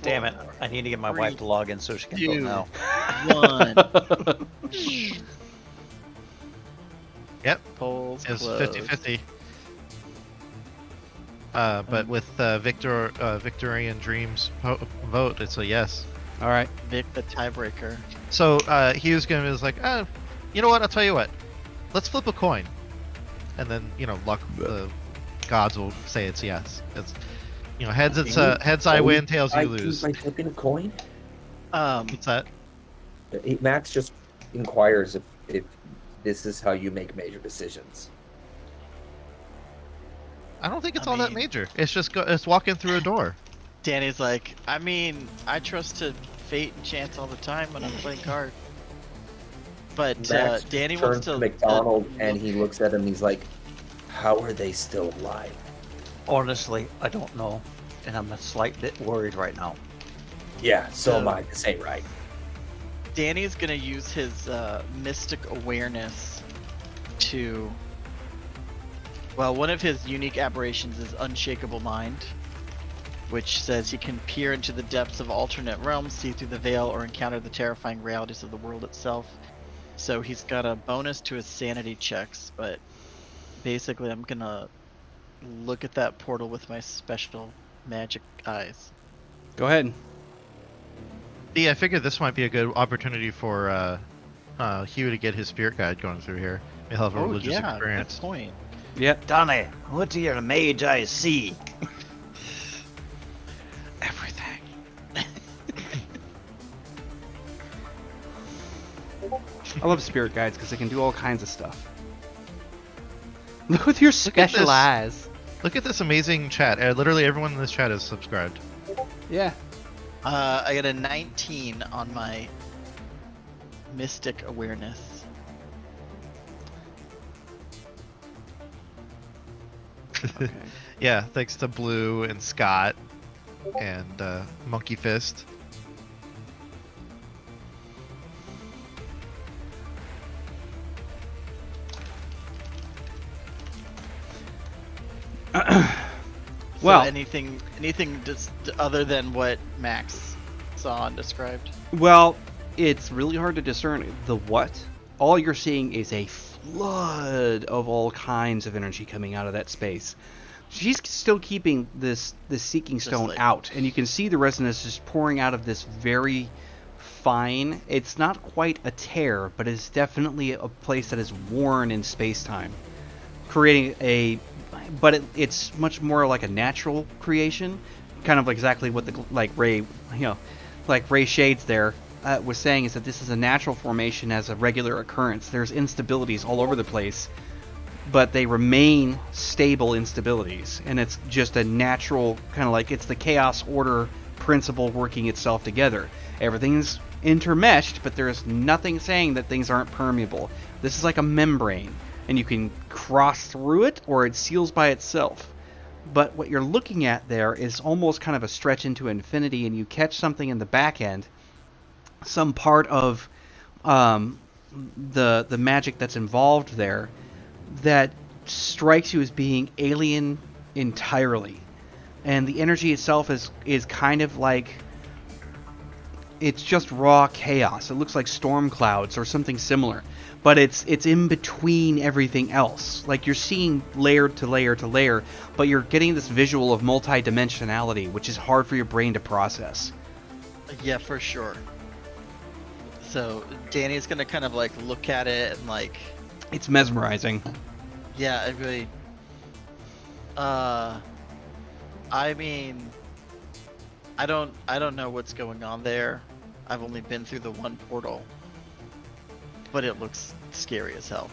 Damn it! I need to get my wife to log in so she can vote 2, now. 1. Yep, Polls it's closed. 50-50. But with Victorian Dreams vote, it's a yes. All right. Vic, the tiebreaker. So Hugh's gonna be like, you know what? I'll tell you what. Let's flip a coin, and then luck, the gods will say it's yes. It's heads. It's heads I win, tails you lose. By flipping a coin? What's that? Max just inquires if this is how you make major decisions. I don't think it's I all that mean- major. It's just it's walking through a door. Danny's like, I mean, I trust to fate and chance all the time when I'm playing cards. But Max Danny turns wants to. McDonald and he looks at him. He's like, "How are they still alive?" Honestly, I don't know, and I'm a slight bit worried right now. Yeah, so am I. This ain't right. Danny's gonna use his mystic awareness to. Well, one of his unique aberrations is Unshakable Mind, which says he can peer into the depths of alternate realms, see through the veil, or encounter the terrifying realities of the world itself. So he's got a bonus to his sanity checks, but basically I'm gonna look at that portal with my special magic eyes. Go ahead. Yeah, I figured this might be a good opportunity for Hugh to get his spirit guide going through here. He'll have a religious yeah, experience. good point. Yep. Danny, what do your mage eyes see? Everything. I love spirit guides because they can do all kinds of stuff. Look with your at special this. eyes. Look at this amazing chat. Literally everyone in this chat is subscribed. Yeah. I got a 19 on my mystic awareness. Okay. Yeah, thanks to Blue and Scott and Monkey Fist. Well- So anything just other than what Max saw and described? Well, it's really hard to discern the what. All you're seeing is a flood of all kinds of energy coming out of that space. She's still keeping this seeking stone like- out, and you can see the resonance just pouring out of this very fine. It's not quite a tear, but it's definitely a place that is worn in space-time, creating a. But it's much more like a natural creation, kind of exactly what Ray, like Ray Shades there was saying, is that this is a natural formation as a regular occurrence. There's instabilities all over the place, but they remain stable instabilities, and it's just a natural kind of like it's the chaos order principle working itself together. Everything's intermeshed, but there's nothing saying that things aren't permeable. This is like a membrane, and you can cross through it or it seals by itself. But what you're looking at there is almost kind of a stretch into infinity, and you catch something in the back end, some part of the magic that's involved there that strikes you as being alien entirely. And the energy itself is kind of like, it's just raw chaos. It looks like storm clouds or something similar, but it's in between everything else. Like you're seeing layer to layer to layer, but you're getting this visual of multidimensionality, which is hard for your brain to process. Yeah, for sure. So Danny's gonna kind of like look at it and like, It's mesmerizing. yeah, I really. I mean, I don't know what's going on there. I've only been through the one portal, but it looks scary as hell.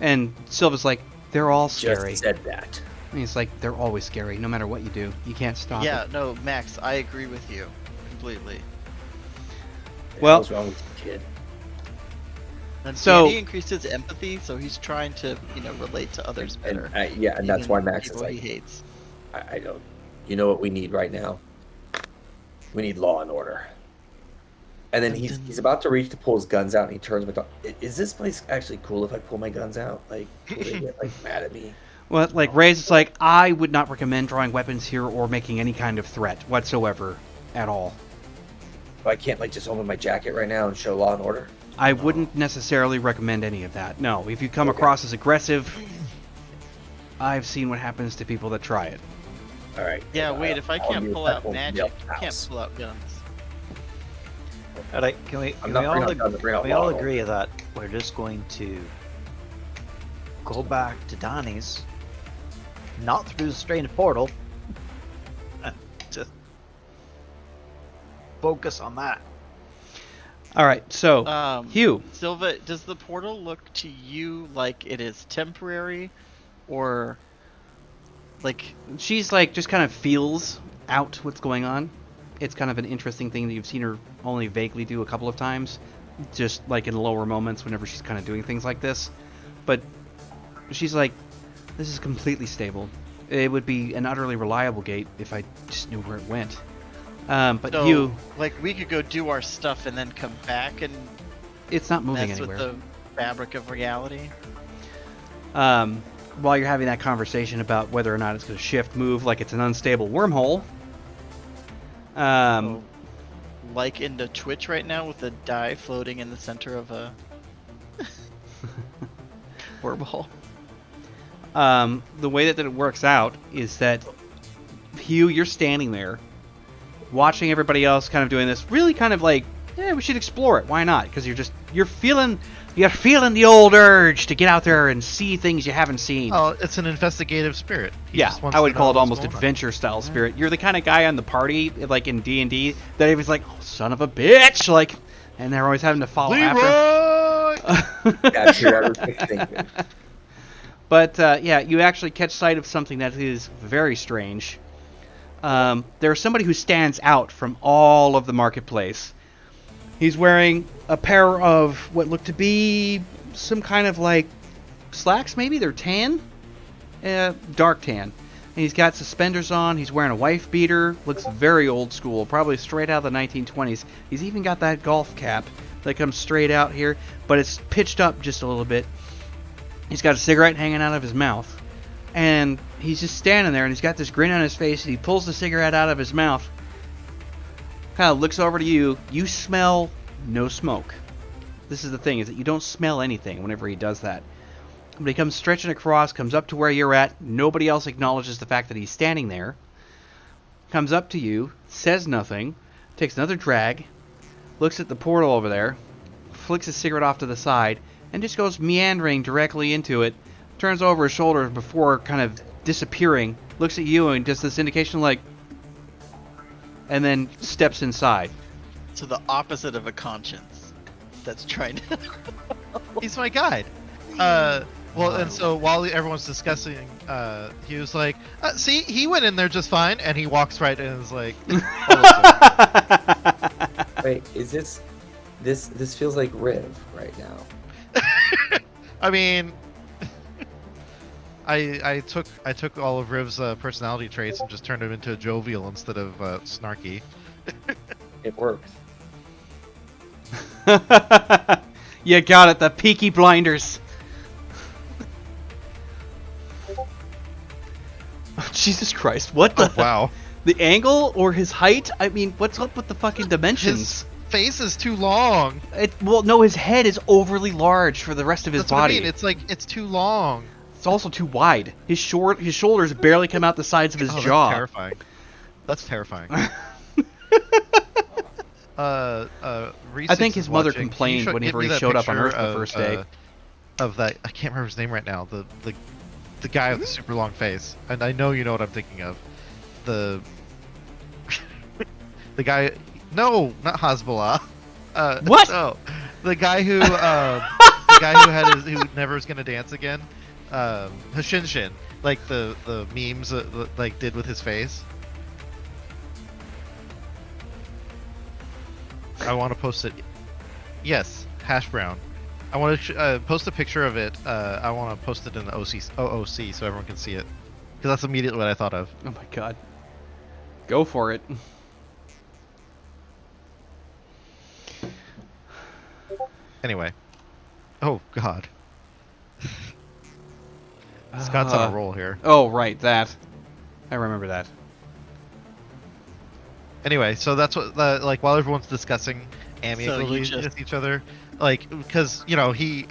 And Silva's like, they're all scary. Just said that. And he's like, they're always scary, no matter what you do. You can't stop Yeah, it. no, Max, I agree with you completely. Well- What's wrong with you, kid? And So- Danny increased his empathy, so he's trying to, relate to others better. And, yeah, and that's even why Max is people he like, hates. I don't. You know what we need right now? We need law and order. And then he's about to reach to pull his guns out, and he turns and goes, "Is this place actually cool if I pull my guns out? Like, will they get mad at me?" Well, like, Ray's is like, I would not recommend drawing weapons here or making any kind of threat whatsoever at all. But I can't just open my jacket right now and show law and order. I wouldn't necessarily recommend any of that. No, if you come Okay. across as aggressive, I've seen what happens to people that try it. All right. Yeah, wait, if I I'll can't use pull that out whole magic, yelp you can't house. pull out guns. All right, can we I'm not all, bringing out guns, bring out we law all and order. agree that we're just going to go back to Donnie's, not through the strange portal, and just focus on that. All right, so, Hugh. Silva, does the portal look to you like it is temporary, or like She's like, just kind of feels out what's going on. It's kind of an interesting thing that you've seen her only vaguely do a couple of times, just like in lower moments whenever she's kind of doing things like this. But she's like, this is completely stable. It would be an utterly reliable gate if I just knew where it went. But so, Hugh, like we could go do our stuff and then come back and it's not moving mess anywhere. with the fabric of reality? While you're having that conversation about whether or not it's going to shift, move like it's an unstable wormhole. So, like into Twitch right now with the die floating in the center of a wormhole. The way that it works out is that Hugh, you're standing there, watching everybody else kind of doing this, really kind of like, yeah, we should explore it. Why not? Because you're feeling the old urge to get out there and see things you haven't seen. Oh, it's an investigative spirit. He Yeah, just wants I to would know call it what's almost going on. adventure style spirit. You're the kind of guy on the party, like in D&D, that he was like, oh, son of a bitch, like, and they're always having to follow after. Leroy! That's your everything thinking. But yeah, you actually catch sight of something that is very strange. There's somebody who stands out from all of the marketplace. He's wearing a pair of what look to be some kind of like slacks, maybe they're tan, dark tan. And he's got suspenders on. He's wearing a wife beater. Looks very old school, probably straight out of the 1920s. He's even got that golf cap that comes straight out here, but it's pitched up just a little bit. He's got a cigarette hanging out of his mouth, and he's just standing there, and he's got this grin on his face, and he pulls the cigarette out of his mouth, kind of looks over to you. You smell no smoke. This is the thing, is that you don't smell anything whenever he does that. But he comes stretching across, comes up to where you're at. Nobody else acknowledges the fact that he's standing there. Comes up to you, says nothing, takes another drag, looks at the portal over there, flicks his cigarette off to the side, and just goes meandering directly into it, turns over his shoulder before kind of disappearing, looks at you and does this indication like, and then steps inside. So the opposite of a conscience that's trying to He's my guide. Well, and so while everyone's discussing, he was like, "See, he went in there just fine," and he walks right in and is like, Wait, is this feels like Riv right now? I mean, I took all of Riv's personality traits and just turned him into a jovial instead of snarky. It works. You got it, the Peaky Blinders. Oh, Jesus Christ, what the? Oh, wow. The angle or his height? I mean, what's up with the fucking dimensions? His face is too long. Well, no, his head is overly large for the rest of his That's what I body. mean. It's like it's too long. It's also too wide. His shoulders barely come out the sides of his Oh, jaw. That's terrifying. That's terrifying. I think his mother complained whenever he showed up on Earth the first day. Of that, I can't remember his name right now. The guy with the super long face, and I know you know what I'm thinking of. The guy. No, not Hezbollah. What? No, the guy who the guy who never was gonna dance again, Hashinshin, like the memes like did with his face. I want to post it. Yes, hash brown. I want to post a picture of it. I want to post it in the OOC so everyone can see it, because that's immediately what I thought of. Oh my god. Go for it. Anyway. Oh god. Scott's on a roll here. Oh, right, that. I remember that. Anyway, so that's what like while everyone's discussing amicably with each other, like because he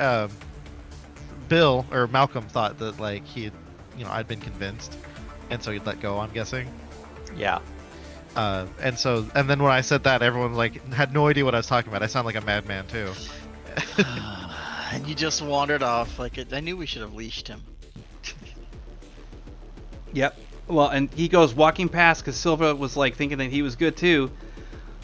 Bill or Malcolm thought that like he had, I'd been convinced, and so he'd let go. I'm guessing. Yeah. And then when I said that, everyone like had no idea what I was talking about. I sound like a madman too. And you just wandered off like it. I knew we should have leashed him. Yep. Well, and he goes walking past because Silva was like thinking that he was good too.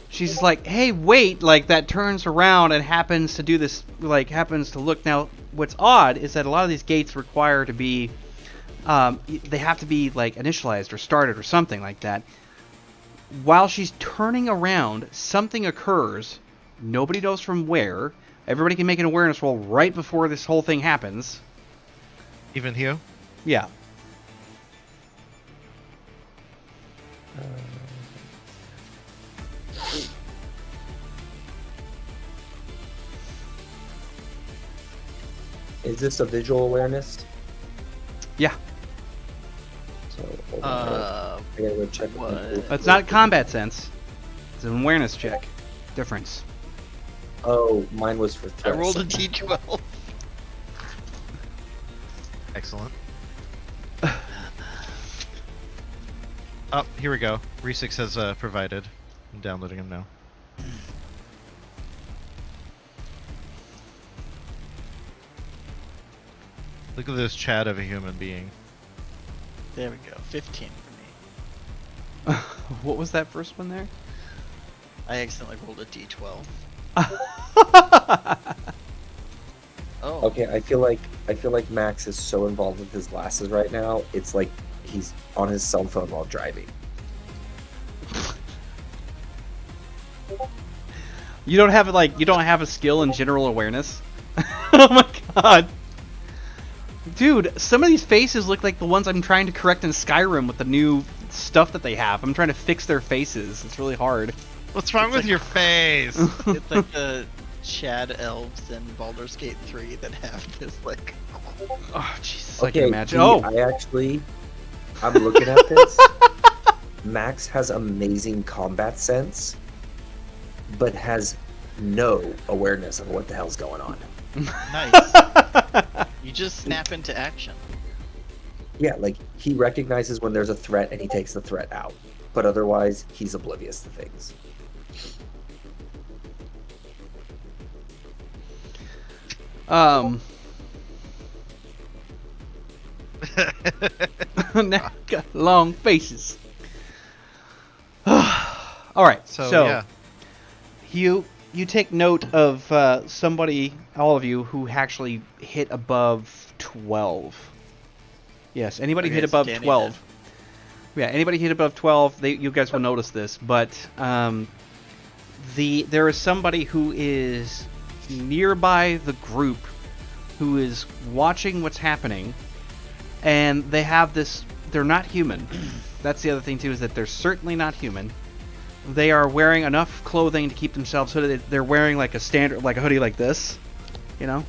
She's just like, "Hey, wait!" Like that turns around and happens to do this. Like happens to look. Now, what's odd is that a lot of these gates require to be, they have to be like initialized or started or something like that. While she's turning around, something occurs. Nobody knows from where. Everybody can make an awareness roll right before this whole thing happens. Even Hugh? Yeah. Is this a visual awareness? Yeah. So, hold on. I gotta go check. It's not combat sense. It's an awareness check. Difference. Oh, mine was for I threats. rolled a d12. Excellent. Oh, here we go. Resix has provided. I'm downloading him now. Look at this chat of a human being. There we go. 15 for me. What was that first one there? I accidentally rolled a d12. Oh. Okay, I feel like Max is so involved with his glasses right now. It's like he's on his cell phone while driving. You don't have a skill in general awareness? Oh my god. Dude, some of these faces look like the ones I'm trying to correct in Skyrim with the new stuff that they have. I'm trying to fix their faces. It's really hard. What's wrong with your face? It's like the Chad elves in Baldur's Gate 3 that have this like. Oh Jesus! Okay, I can imagine. I'm looking at this. Max has amazing combat sense, but has no awareness of what the hell's going on. Nice. You just snap into action. Yeah, like he recognizes when there's a threat and he takes the threat out, but otherwise he's oblivious to things. Now got long faces. All right, so yeah. You take note of somebody, all of you, who actually hit above 12. Yes, anybody Okay, hit above Danny 12. Yeah, anybody hit above 12, you guys will notice this, but there is somebody who is nearby the group who is watching what's happening, and they have this. They're not human. That's the other thing too, is that they're certainly not human. They are wearing enough clothing to keep themselves hooded. They're wearing like a standard, like a hoodie like this, you know.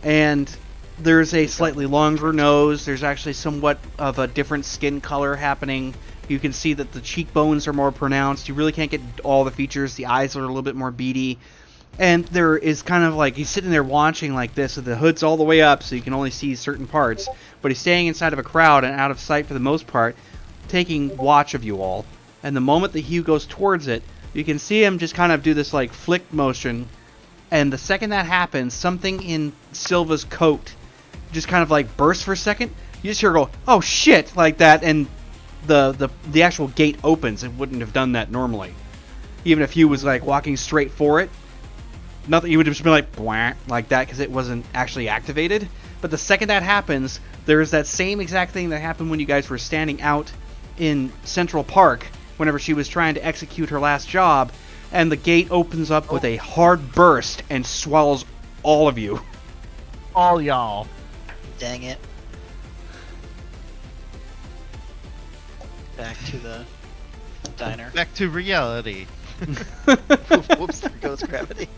And there's a slightly longer nose. There's actually somewhat of a different skin color happening. You can see that the cheekbones are more pronounced. You really can't get all the features. The eyes are a little bit more beady. And there is kind of like, he's sitting there watching like this, with the hood's all the way up so you can only see certain parts. But he's staying inside of a crowd and out of sight for the most part, taking watch of you all. And the moment that Hugh goes towards it, you can see him just kind of do this like flick motion. And the second that happens, something in Silva's coat just kind of like bursts for a second. You just hear her go, "Oh shit," like that, and the actual gate opens. It wouldn't have done that normally, even if Hugh was like walking straight for it. nothing. You would have just been like "Bwah," like that because it wasn't actually activated. But the second that happens, there's that same exact thing that happened when you guys were standing out in Central Park whenever she was trying to execute her last job, and the gate opens up with a hard burst and swallows all of you. All y'all. Dang it. Back to the diner. Back to reality. Whoops, there goes gravity.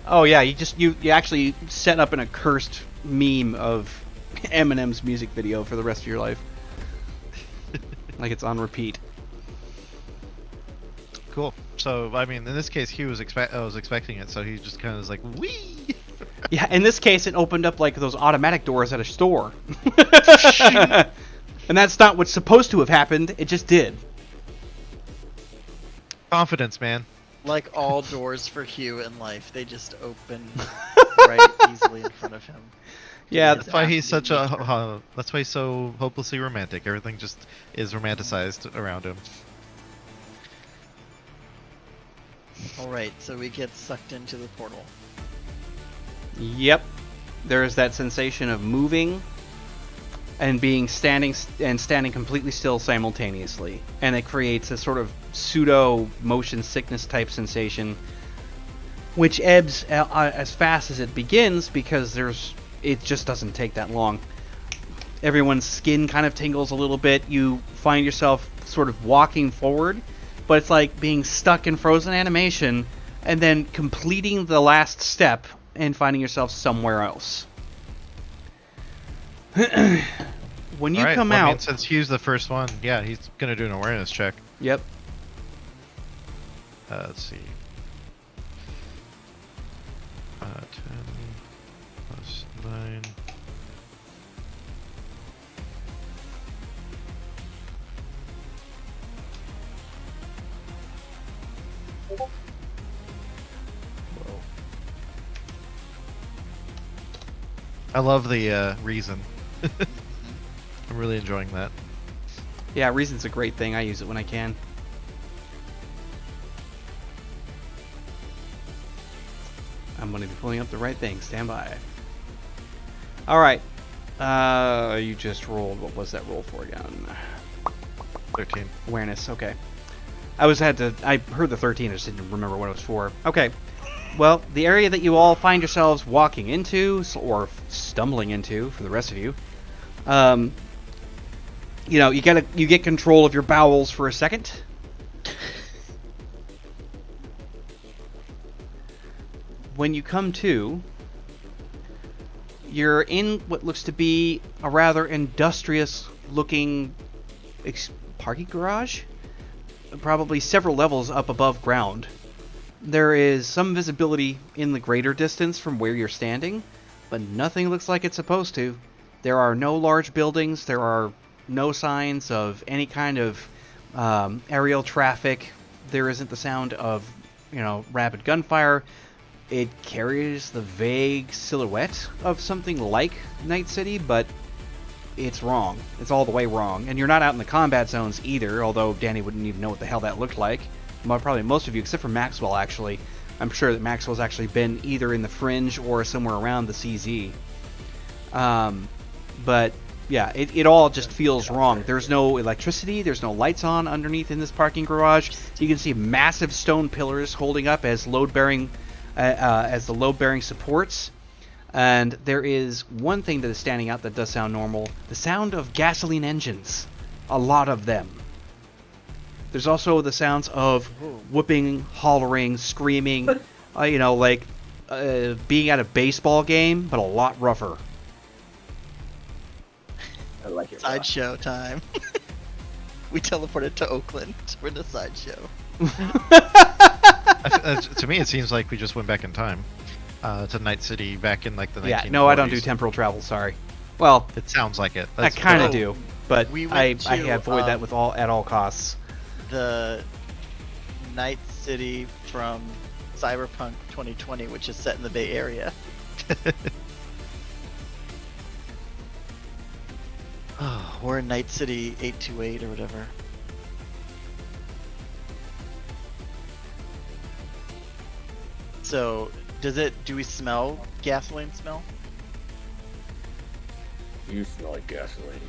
Oh yeah, you actually set up an accursed meme of Eminem's music video for the rest of your life. Like it's on repeat. Cool. So, I mean, in this case, Hugh was expecting it, so he just kind of was like, wee! Yeah, in this case, it opened up like those automatic doors at a store. And that's not what's supposed to have happened, it just did. Confidence, man. Like all doors for Hugh in life, they just open right easily in front of him. Yeah, That's why he's such Absolute nature. a. That's why he's so hopelessly romantic. Everything just is romanticized around him. Alright, so we get sucked into the portal. Yep. There's that sensation of moving and standing completely still simultaneously, and it creates a sort of pseudo motion sickness type sensation, which ebbs as fast as it begins because it just doesn't take that long. Everyone's skin kind of tingles a little bit. You find yourself sort of walking forward, but it's like being stuck in frozen animation and then completing the last step and finding yourself somewhere else. When you Alright, come well, out, I mean, since Hugh's the first one, yeah, he's gonna do an awareness check. yep, Let's see. 10 plus 9. I love the reason. I'm really enjoying that. yeah, reason's a great thing. I use it when I can. I'm going to be pulling up the right thing. Stand by. All right. You just rolled. What was that roll for again? 13. Awareness. Okay. I heard the 13. I just didn't remember what it was for. Okay. Well, the area that you all find yourselves walking into or stumbling into, for the rest of you, you get control of your bowels for a second. When you come to, you're in what looks to be a rather industrious-looking parking garage, probably several levels up above ground. There is some visibility in the greater distance from where you're standing, but nothing looks like it's supposed to. There are no large buildings. There are no signs of any kind of aerial traffic. There isn't the sound of, rapid gunfire. It carries the vague silhouette of something like Night City, but it's wrong. It's all the way wrong. And you're not out in the combat zones either, although Danny wouldn't even know what the hell that looked like. Well, probably most of you, except for Maxwell, actually. I'm sure that Maxwell's actually been either in the Fringe or somewhere around the CZ. But, yeah, it all just feels wrong. There's no electricity. There's no lights on underneath in this parking garage. You can see massive stone pillars holding up as the load-bearing supports. And there is one thing that is standing out that does sound normal. The sound of gasoline engines. A lot of them. There's also the sounds of whooping, hollering, screaming, being at a baseball game, but a lot rougher. I like it. Sideshow time. We teleported to Oakland for the sideshow. To me, it seems like we just went back in time to Night City back in like the 1940s. Yeah, no, I don't do temporal travel, sorry. Well, It sounds like it. I kind of do, but We I went to, avoid that at all costs. The Night City from Cyberpunk 2020, which is set in the Bay Area. Oh, we're in Night City 828 or whatever. So Do we smell gasoline smell? You smell like gasoline.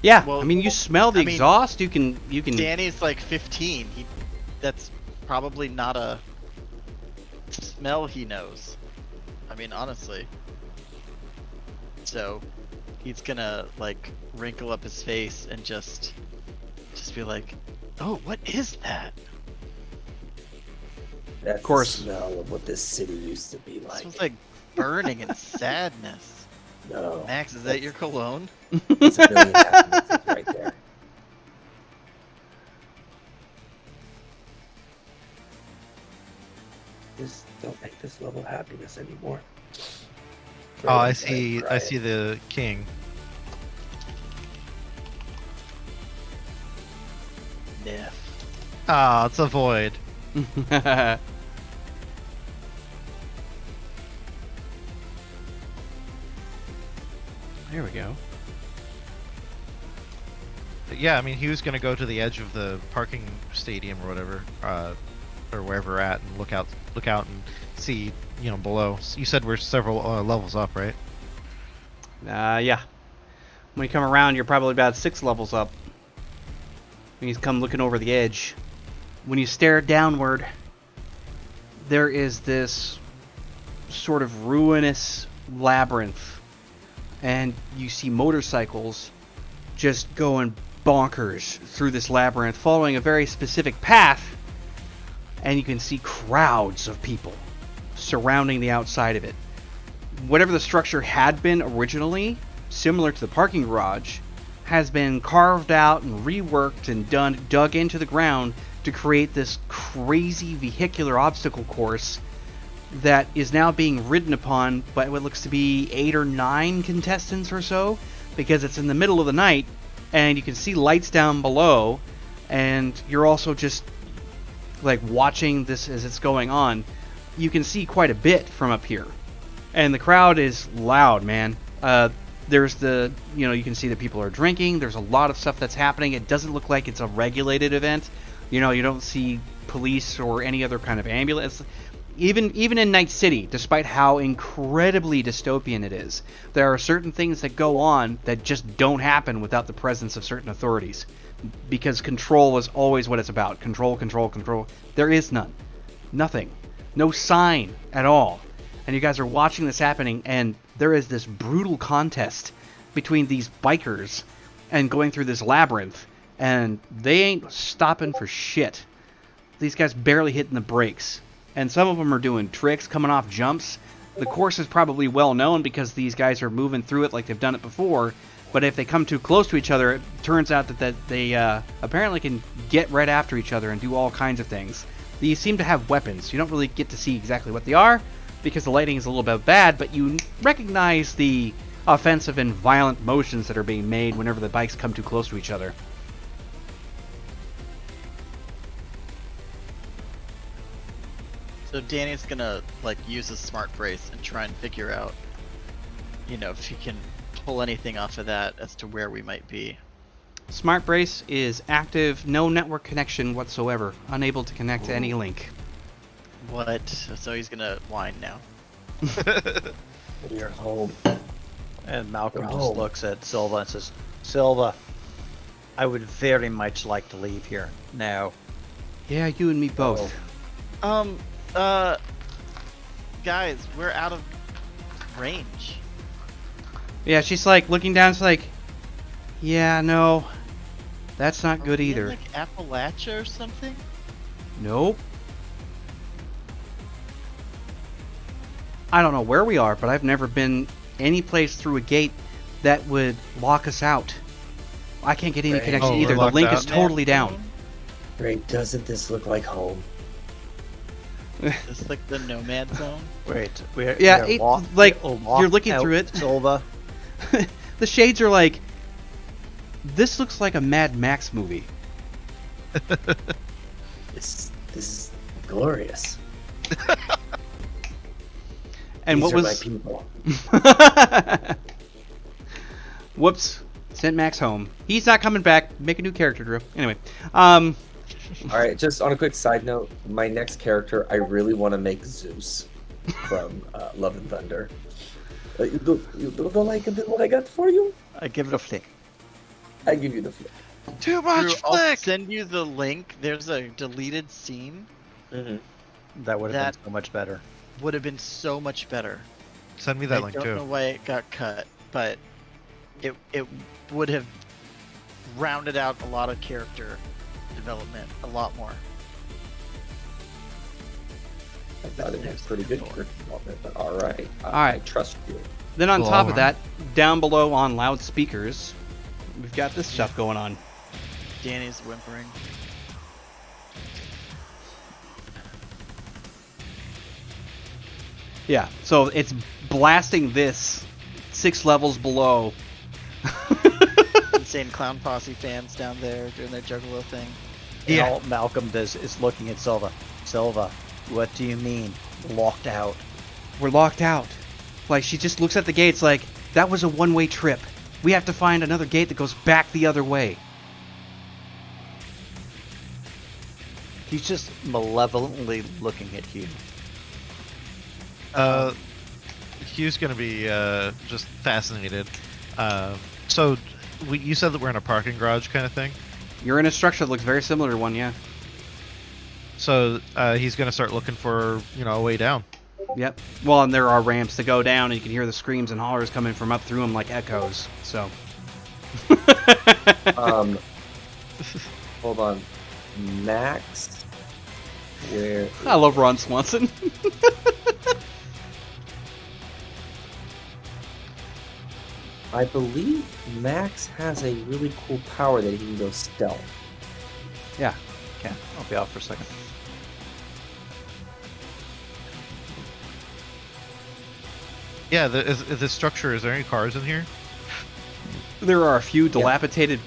Yeah, Well, I mean, you smell the I mean, exhaust. You can. Danny's like 15. That's probably not a smell he knows. I mean, honestly. So, he's gonna like wrinkle up his face and just be like, "Oh, what is that?" That's Of course. the smell of what this city used to be It like. smells like burning and sadness. No. Max, is that your cologne? It's a million happinesses right there. Just don't make this level of happiness anymore. Oh, I see the king. Yeah. Ah, it's a void. There we go. But yeah, I mean, he was gonna go to the edge of the parking stadium or whatever, or wherever we're at, and look out and see, below. You said we're several levels up, right? Yeah. When you come around, you're probably about 6 levels up. When you come looking over the edge. When you stare downward, there is this sort of ruinous labyrinth. And you see motorcycles just going bonkers through this labyrinth, following a very specific path. And you can see crowds of people surrounding the outside of it. Whatever the structure had been originally, similar to the parking garage, has been carved out and reworked and dug into the ground to create this crazy vehicular obstacle course that is now being ridden upon by what looks to be 8 or 9 contestants or so, because it's in the middle of the night and you can see lights down below, and you're also just like watching this as it's going on. You can see quite a bit from up here, and the crowd is loud, man. There's you can see that people are drinking. There's a lot of stuff that's happening. It doesn't look like it's a regulated event. You don't see police or any other kind of ambulance. Even in Night City, despite how incredibly dystopian it is, there are certain things that go on that just don't happen without the presence of certain authorities. Because control is always what it's about. Control, control, control. There is none. Nothing. No sign at all. And you guys are watching this happening, and there is this brutal contest between these bikers and going through this labyrinth, and they ain't stopping for shit. These guys barely hitting the brakes, and some of them are doing tricks, coming off jumps. The course is probably well known because these guys are moving through it like they've done it before, but if they come too close to each other, it turns out that they apparently can get right after each other and do all kinds of things. These seem to have weapons. You don't really get to see exactly what they are, because the lighting is a little bit bad, but you recognize the offensive and violent motions that are being made whenever the bikes come too close to each other. So Danny's gonna use his smart brace and try and figure out, if he can pull anything off of that as to where we might be. Smart brace is active, no network connection whatsoever, unable to connect to any link. What? So he's gonna whine now. You're home. And Malcolm We're just home. looks at Silva and says, "Silva, I would very much like to leave here now." Yeah, you and me both. Guys, we're out of range. Yeah, she's like looking down, it's like, yeah, no, that's not Are good we in, either. Appalachia or something? Nope. I don't know where we are, but I've never been any place through a gate that would lock us out. I can't get any Right. connection Oh, we're either. The locked link out? is totally down. Great, doesn't this look like home? Just like the nomad zone. Wait, we're Yeah, we're it- locked- like, we're you're locked looking out, through it. Silva. The shades are like, this looks like a Mad Max movie. This is glorious. And These what are was... my people. Whoops. Sent Max home. He's not coming back. Make a new character, Drew. Anyway. All right, just on a quick side note, my next character, I really want to make Zeus. from Love and Thunder. You don't like what I got for you? I give it a flick. I give you the flick. Too Drew, much I'll flick. send you the link. There's a deleted scene That would have That- been so much better. would have been so much better. Send me that I link don't know too. why it got cut, but it would have rounded out a lot of character development a lot more. I thought it was pretty good character development, but all right. I right. trust you. Then on Go top of on. that, down below on loudspeakers, we've got this stuff going on. Danny's whimpering. Yeah, so it's blasting this 6 levels below. Insane Clown Posse fans down there doing their Juggalo thing. And Yeah. all Malcolm does is looking at Silva. Silva, what do you mean? Locked out. We're locked out. Like, she just looks at the gates like, that was a one-way trip. We have to find another gate that goes back the other way. He's just malevolently looking at Hugh. Hugh's gonna be just fascinated. So you said that we're in a parking garage kind of thing. You're in a structure that looks very similar to one, yeah. So he's gonna start looking for a way down. Yep. Well, and there are ramps to go down, and you can hear the screams and hollers coming from up through them like echoes. So. Hold on. Max, where? I love Ron Swanson. I believe Max has a really cool power that he can go stealth. Yeah. Okay, I'll be out for a second. Yeah, is this structure? Is there any cars in here? There are a few dilapidated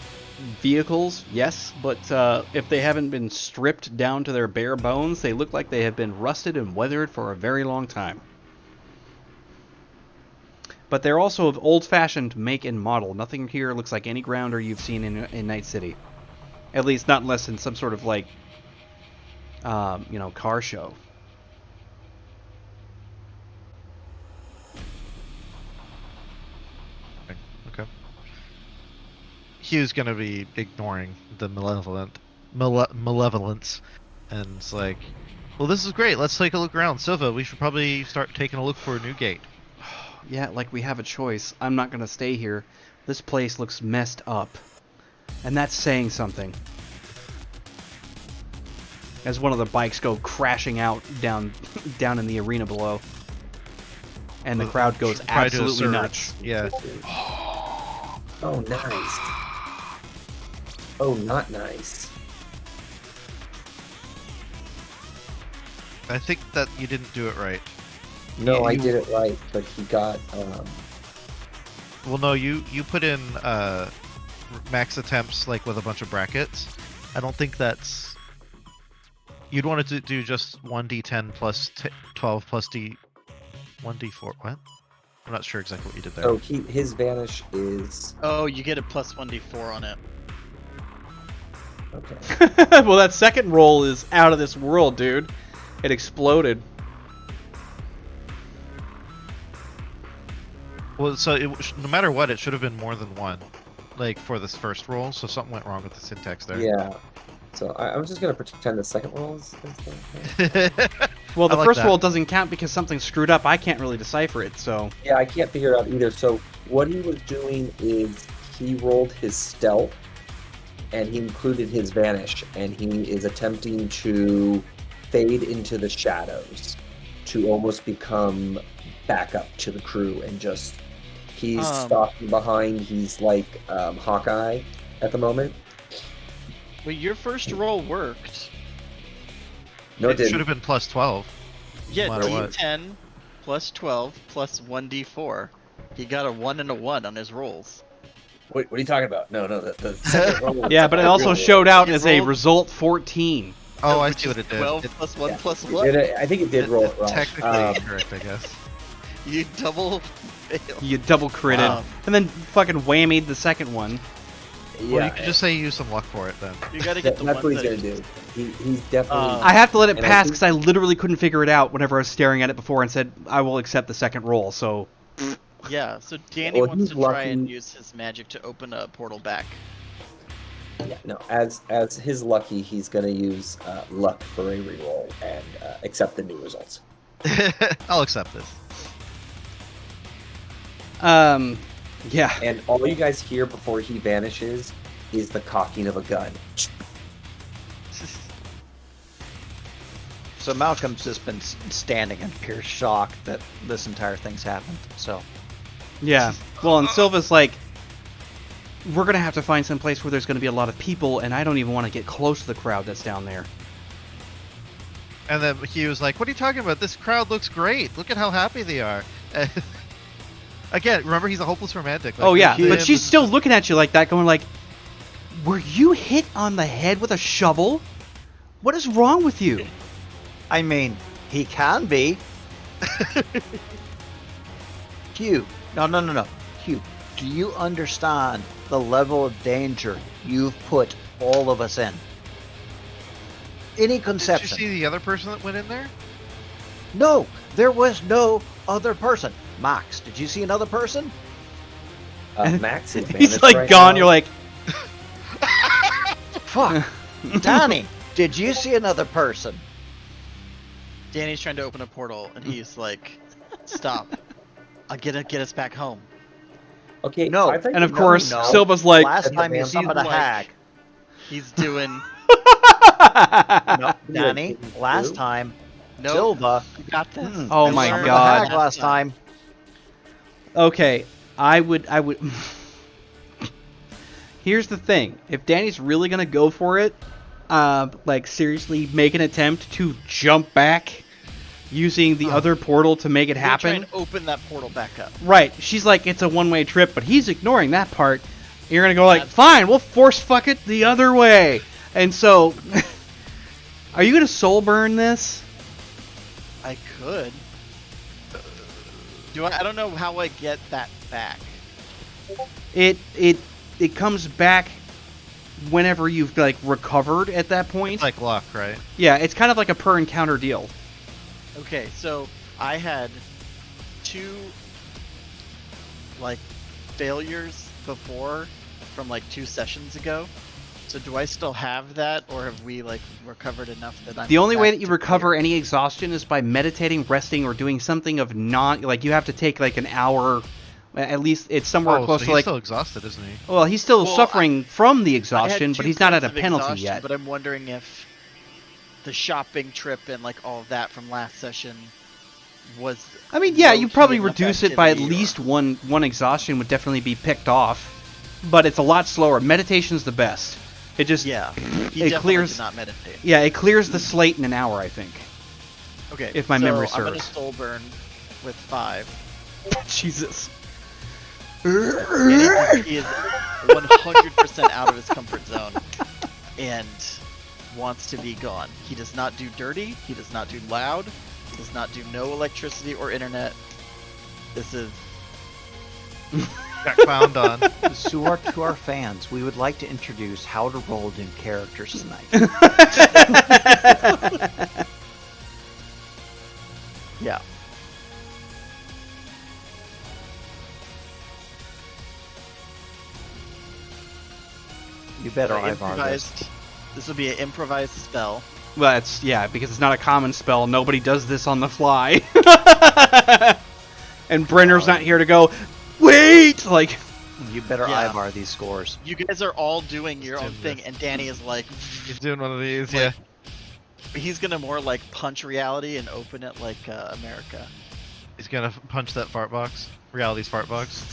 vehicles, yes, but if they haven't been stripped down to their bare bones, they look like they have been rusted and weathered for a very long time. But they're also of old-fashioned make and model. Nothing here looks like any grounder you've seen in Night City. At least not unless in some sort of, like, car show. Okay. Hugh's gonna be ignoring the malevolence, and it's like, well, this is great. Let's take a look around. Silva, we should probably start taking a look for a new gate. Yeah, like we have a choice. I'm not going to stay here. This place looks messed up. And that's saying something. As one of the bikes go crashing out down in the arena below. And the crowd goes Try to absolutely surge. nuts. Yeah. Oh, nice. Oh, not nice. I think that you didn't do it right. No, I You- did it right, but he got. Well, no, you put in max attempts like with a bunch of brackets. I don't think that's. You'd want to do just 1d10 plus 12 plus 1d4. What? I'm not sure exactly what you did there. Oh, his vanish is Oh, you get a plus 1d4 on it. okay. Well, that second roll is out of this world, dude. It exploded. Well, so no matter what, it should have been more than one, like for this first roll. So something went wrong with the syntax there. Yeah. So I'm just gonna pretend the second roll is. Well, the I like first that. roll doesn't count because something's screwed up. I can't really decipher it, so... Yeah, I can't figure it out either. So what he was doing is he rolled his stealth, and he included his vanish, and he is attempting to fade into the shadows to almost become backup to the crew and just he's stalking behind. He's like Hawkeye at the moment. Well, your first roll worked. No, it It didn't. should have been plus 12. Yeah, No matter what. D10 plus 12 plus 1d4. He got a 1 and a 1 on his rolls. What are you talking about? No, the second roll. was Yeah, but it the also real showed out It as a rolled- result 14. Oh, I Which see what is it did. 12 It- plus 1 Yeah. plus roll. 1. I think it did roll it wrong. technically incorrect, I guess. You double failed. You double critted. Wow. And then fucking whammied the second one. Well, you could just say you use some luck for it then. You gotta get the That's what ones he's that. gonna do. He's definitely. I have to let it And I pass think- because I literally couldn't figure it out whenever I was staring at it before and said I will accept the second roll. So Yeah, so Danny Well, wants he's to try and lucky. use his magic to open a portal back. Yeah, no. As his lucky, he's gonna use luck for a reroll and accept the new results. I'll accept this. yeah. And all you guys hear before he vanishes is the cocking of a gun. So Malcolm's just been standing in pure shock that this entire thing's happened. So Yeah. Well, and Silva's like, we're going to have to find some place where there's going to be a lot of people, and I don't even want to get close to the crowd that's down there. And then he was like, "What are you talking about? This crowd looks great. Look at how happy they are." Again, remember he's a hopeless romantic. Like, Oh, yeah. him But she's is- still looking at you like that, going like, were you hit on the head with a shovel? What is wrong with you? I mean, he can be. Hugh, no. Hugh, do you understand the level of danger you've put all of us in? Any Did you conception? see the other person that went in there? No, there was no other person. Max, did you see another person? Max is He's vanished like right gone. now. You're like, Fuck. Danny, did you see another person? Danny's trying to open a portal, and he's like, "Stop! I'll get us back home." Okay. No. I thought and of you- course, no. Silva's like, Last time you He's summoned a like- hag. He's doing. No, Danny, True. last time, No, Silva. you got this. Oh I my learned God. Hag last time. okay, I would. Here's the thing: if Danny's really gonna go for it, like seriously make an attempt to jump back using the other portal to make it We're trying happen. to open that portal back up. Right? She's like, it's a one-way trip, but he's ignoring that part. You're gonna go like, That's- fine, we'll force fuck it the other way. And so, are you gonna soul burn this? I could. Do I? I don't know how I get that back. It comes back whenever you've like recovered at that point. It's like luck, right? Yeah, it's kind of like a per encounter deal. Okay, so I had 2 like failures before from like 2 sessions ago. So do I still have that, or have we like recovered enough that I'm The only way back that you to recover clear? any exhaustion is by meditating, resting, or doing something of non like you have to take like an hour. At least it's somewhere Oh, close so to he's like. still exhausted, isn't he? Well, he's still Well, suffering from the I had exhaustion, but 2 he's not at points a of penalty exhaustion, yet. But I'm wondering if the shopping trip and like all of that from last session was. I mean, yeah, you low-key probably enough reduce it by at activity, or- least one exhaustion would definitely be picked off, but it's a lot slower. Meditation's the best. It just Yeah, he it definitely clears. did not meditate. Yeah, it clears the slate in an hour, I think. Okay, If my so memory I'm gonna serves. soul burn with 5. Jesus. And he is 100% out of his comfort zone and wants to be gone. He does not do dirty. He does not do loud. He does not do no electricity or internet. This is Got found on. So to our fans, we would like to introduce how to roll new characters tonight. Yeah. You better Ivar this. improvised. This will be an improvised spell. Well, it's because it's not a common spell. Nobody does this on the fly. And Brenner's not here to go. Wait, like. You better Yeah. Ivar these scores. You guys are all doing your own Doing thing, this. and Danny is like, He's doing one of these, Like- yeah. he's gonna more like punch reality and open it like America. He's gonna punch that fart box. Reality's fart box.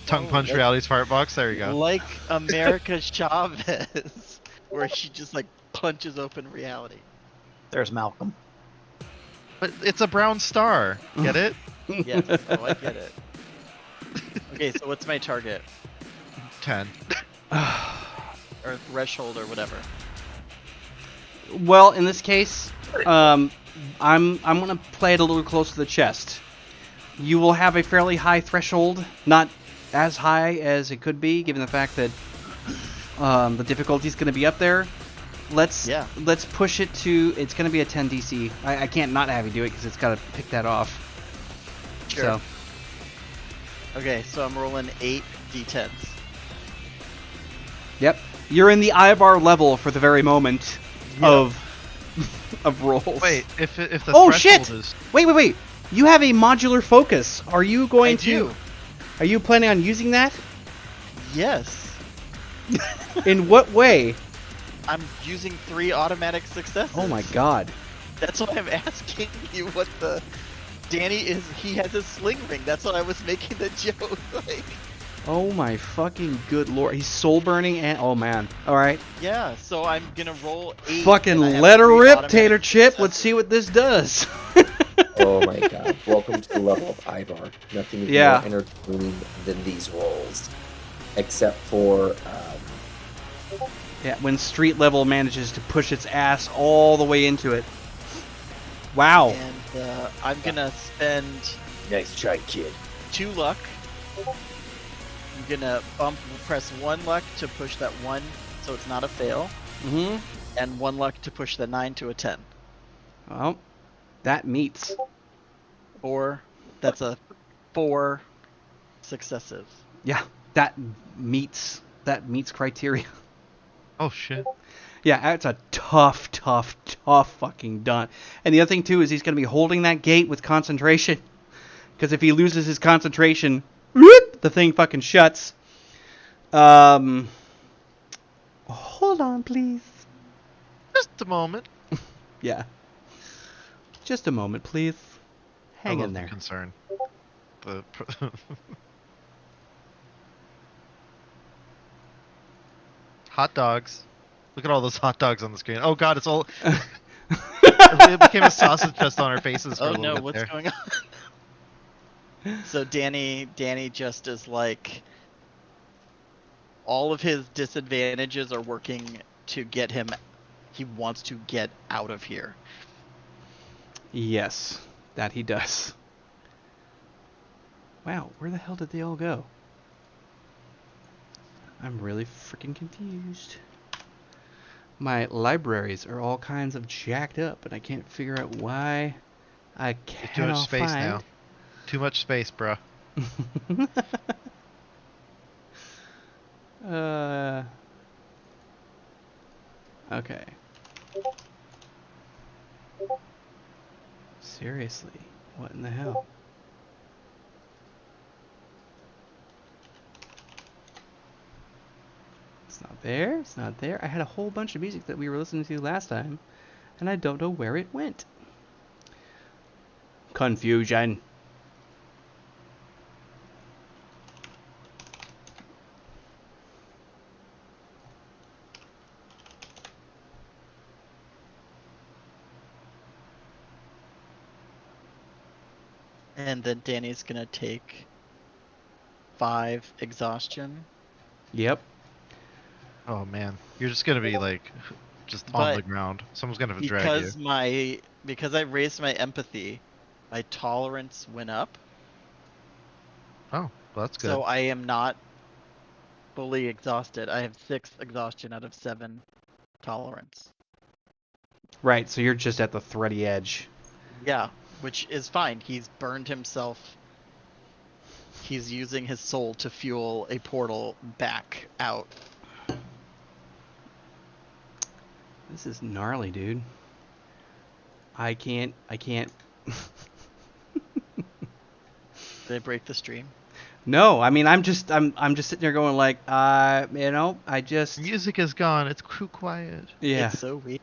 Tongue Oh, punch like- reality's fart box. There you go. Like America Chavez, where she just like punches open reality. There's Malcolm. But it's a brown star. Get it? Yes, oh, I get it. Okay, so what's my target 10. or threshold or whatever? Well, in this case, I'm gonna play it a little close to the chest. You will have a fairly high threshold, not as high as it could be, given the fact that The difficulty's going to be up there. Let's push it to. It's going to be a 10 DC. I can't not have you do it because it's got to pick that off. Sure. So. Okay, so I'm rolling 8 d10s. Yep. You're in the Ivar level for the very moment of rolls. Wait, if the Oh threshold shit! is Wait. You have a modular focus. Are you going I to? do. Are you planning on using that? Yes. In what way? I'm using 3 automatic successes. Oh my god. That's why I'm asking you what the... Danny he has a sling ring. That's what I was making the joke. Like, Oh my fucking good lord. He's soul burning and oh man. Alright. yeah, so I'm gonna roll 8. Fucking and I have let her 3 rip, automatic Tater Chip. successes. Let's see what this does. Oh my god. Welcome to the level of Ivar. Nothing is Yeah. more entertaining than these rolls. Except for Yeah, when street level manages to push its ass all the way into it. Wow. And I'm gonna spend nice try, kid. 2 luck. I'm gonna press 1 luck to push that 1 so it's not a fail. Mm-hmm. And 1 luck to push the 9 to a 10. Well, that meets. Or that's a 4 successes. Yeah, that meets criteria. oh shit. Yeah, that's a tough fucking done. And the other thing too is he's going to be holding that gate with concentration. Because if he loses his concentration, whoop, the thing fucking shuts. Hold on, please. Just a moment. Yeah. Just a moment, please. Hang I love in the there. concern. The hot dogs. Look at all those hot dogs on the screen. Oh god, it's all. It became a sausage fest on our faces for a Oh little no, bit what's there. going on? So Danny just is like, all of his disadvantages are working to get him. He wants to get out of here. Yes, that he does. Wow, where the hell did they all go? I'm really freaking confused. My libraries are all kinds of jacked up, and I can't figure out why I There's too much cannot space now. find. Too much space, bruh. Okay. Seriously, what in the hell? It's not there. It's not there. I had a whole bunch of music that we were listening to last time, and I don't know where it went. Confusion. And then Danny's gonna take 5 exhaustion. Yep. Oh man, you're just gonna be like, just on the ground. Someone's gonna have to drag you. Because I raised my empathy, my tolerance went up. Oh, well, that's good. So I am not fully exhausted. I have 6 exhaustion out of 7 tolerance. Right, so you're just at the thready edge. Yeah, which is fine. He's burned himself. He's using his soul to fuel a portal back out. This is gnarly, dude. I can't. Did I break the stream? No, I mean I'm just sitting there going like, I just Music is gone. It's too quiet. yeah. It's so weird.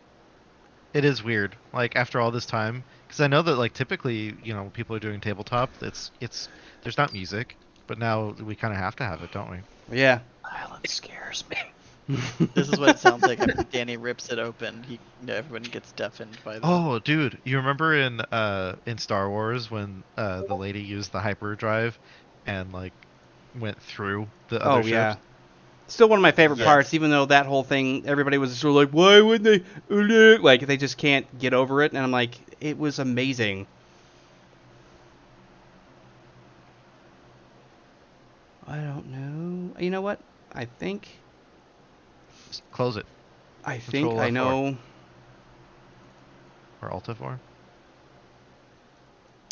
It is weird. Like after all this time, because I know that like typically, people are doing tabletop. It's there's not music, but now we kind of have to have it, don't we? Yeah. Silence scares me. This is what it sounds like after Danny rips it open. Everyone gets deafened by the... Oh, dude, you remember in Star Wars when the lady used the hyperdrive and like went through the other ships? Yeah. Still one of my favorite Yes. parts, even though that whole thing, everybody was sort of like, why would they? Like, they just can't get over it. And I'm like, it was amazing. I don't know. You know what? I think close it. I think Control I F4. know. Or Alt F4.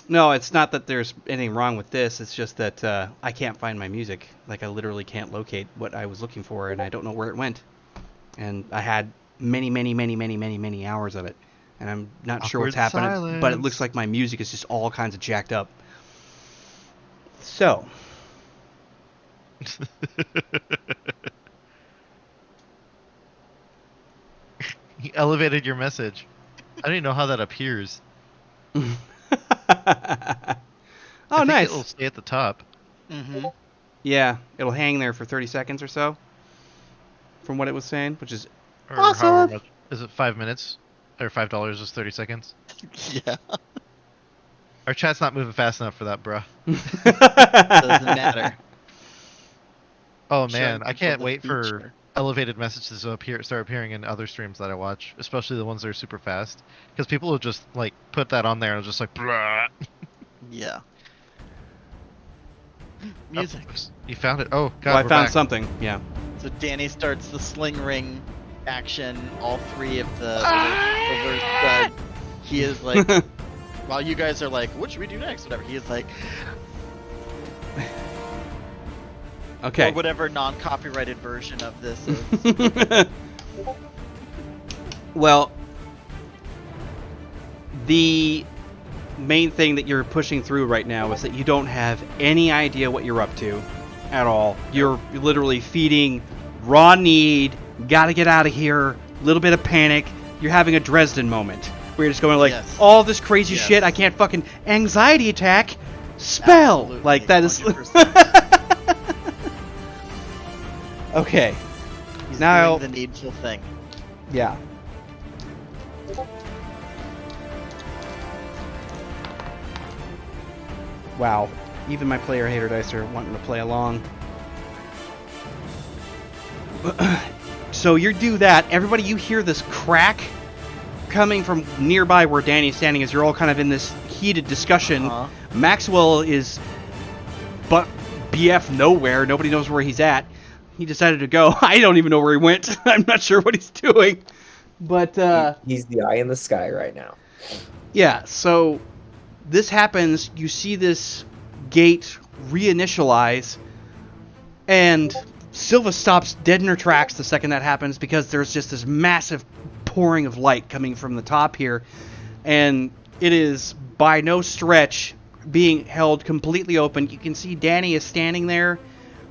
No, it's not that there's anything wrong with this. It's just that I can't find my music. Like, I literally can't locate what I was looking for, and I don't know where it went. And I had many hours of it. And I'm not sure what's Awkward happening, but it looks silence. like my music is just all kinds of jacked up. So, He elevated your message. I don't even know how that appears. oh, I think nice. It'll stay at the top. Mm-hmm. Yeah, it'll hang there for 30 seconds or so, from what it was saying, which is Or awesome. however much. Is it 5 minutes? Or $5 is 30 seconds? Yeah. Our chat's not moving fast enough for that, bruh. Doesn't matter. Oh Showing man, I people can't the wait for future. elevated messages to start appearing in other streams that I watch, especially the ones that are super fast. Because people will just like put that on there and just like, "Bruh." Yeah. Music. You found it. Oh god, Well, I we're found back. something. Yeah. So Danny starts the sling ring action. All three of the he is like, while you guys are like, what should we do next? Whatever. He is like, Okay. or whatever non-copyrighted version of this is. Well, the main thing that you're pushing through right now is that you don't have any idea what you're up to at all. You're literally feeding raw need, gotta get out of here, little bit of panic. You're having a Dresden moment where you're just going like, Yes. all this crazy Yes. shit, I can't fucking anxiety attack, spell. Absolutely, Like that is 100%. okay. He's Now- doing the needful thing. Yeah. Wow. Even my player hater dice are wanting to play along. So you do that. Everybody, you hear this crack coming from nearby where Danny's standing as you're all kind of in this heated discussion. Uh-huh. Maxwell is but BF nowhere. Nobody knows where he's at. He decided to go. I don't even know where he went. I'm not sure what he's doing. But He's the eye in the sky right now. yeah, so this happens. You see this gate reinitialize, and Silva stops dead in her tracks the second that happens because there's just this massive pouring of light coming from the top here, and it is by no stretch being held completely open. You can see Danny is standing there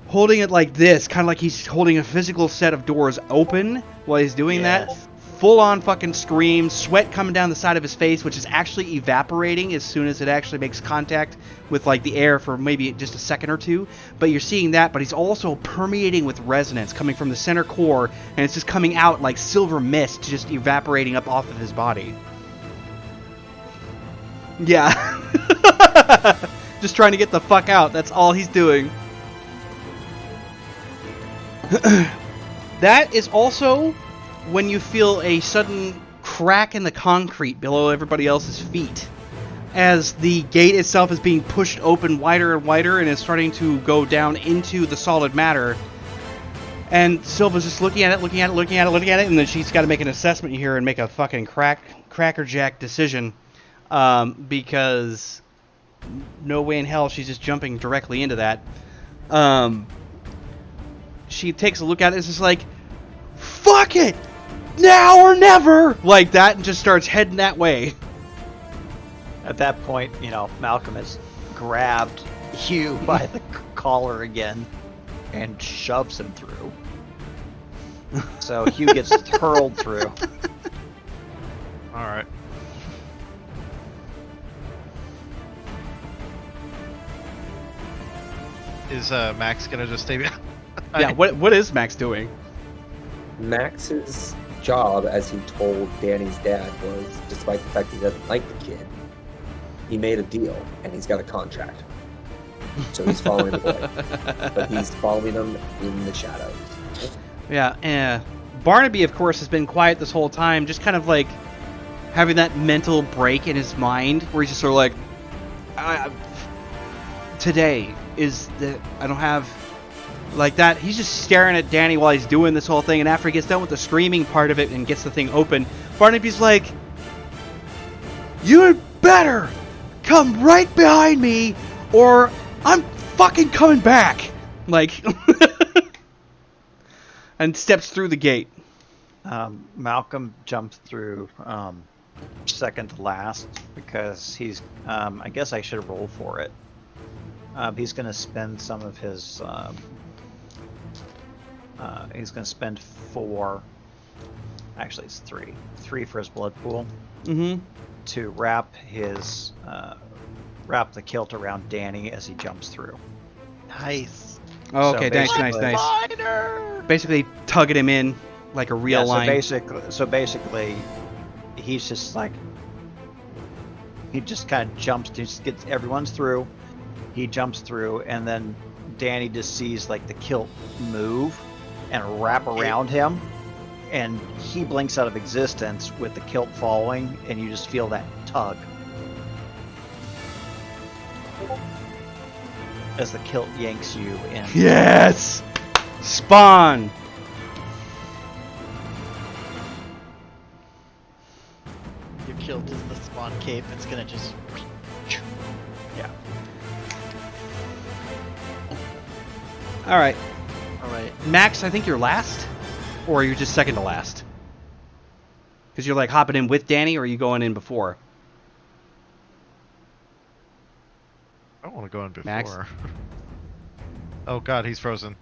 holding it like this, kind of like he's holding a physical set of doors open while he's doing that. Yes. Full on fucking scream, sweat coming down the side of his face, which is actually evaporating as soon as it actually makes contact with like the air for maybe just a second or two. But you're seeing that, but he's also permeating with resonance coming from the center core, and it's just coming out like silver mist, just evaporating up off of his body. Yeah. Just trying to get the fuck out. That's all he's doing. That is also when you feel a sudden crack in the concrete below everybody else's feet, as the gate itself is being pushed open wider and wider and is starting to go down into the solid matter. And Silva's just looking at it, and then she's got to make an assessment here and make a fucking crackerjack decision, because no way in hell she's just jumping directly into that. She takes a look at it and is just like, fuck it! Now or never! Like that, and just starts heading that way. At that point, Malcolm has grabbed Hugh by the collar again and shoves him through. So Hugh gets hurled through. All right. Is Max gonna just stay behind? Yeah, what is Max doing? Max's job, as he told Danny's dad, was, despite the fact he doesn't like the kid, he made a deal and he's got a contract. So he's following the boy. But he's following them in the shadows. Yeah, Barnaby, of course, has been quiet this whole time, just kind of like having that mental break in his mind where he's just sort of like, today is the, I don't have like that. He's just staring at Danny while he's doing this whole thing, and after he gets done with the screaming part of it and gets the thing open, Barnaby's like, "You had better come right behind me, or I'm fucking coming back!" Like, and steps through the gate. Malcolm jumps through second to last because he's. I guess I should roll for it. He's going to spend some of his. He's going to spend 4. Actually, it's 3. 3 for his blood pool. Mm-hmm. To wrap the kilt around Danny as he jumps through. Nice. Oh, So okay, nice. Minor! Basically, tugging him in like a real line. So basically, he's just like he just kind of jumps. Just gets everyone's through. He jumps through, and then Danny just sees like the kilt move and wrap around him, and he blinks out of existence with the kilt falling, and you just feel that tug as the kilt yanks you in. Yes! Spawn! Your kilt is the spawn cape. It's gonna just. Yeah. Alright. Alright. Max, I think you're last? Or are you just second to last? Because you're like hopping in with Danny, or are you going in before? I don't want to go in before. Max? Oh god, he's frozen.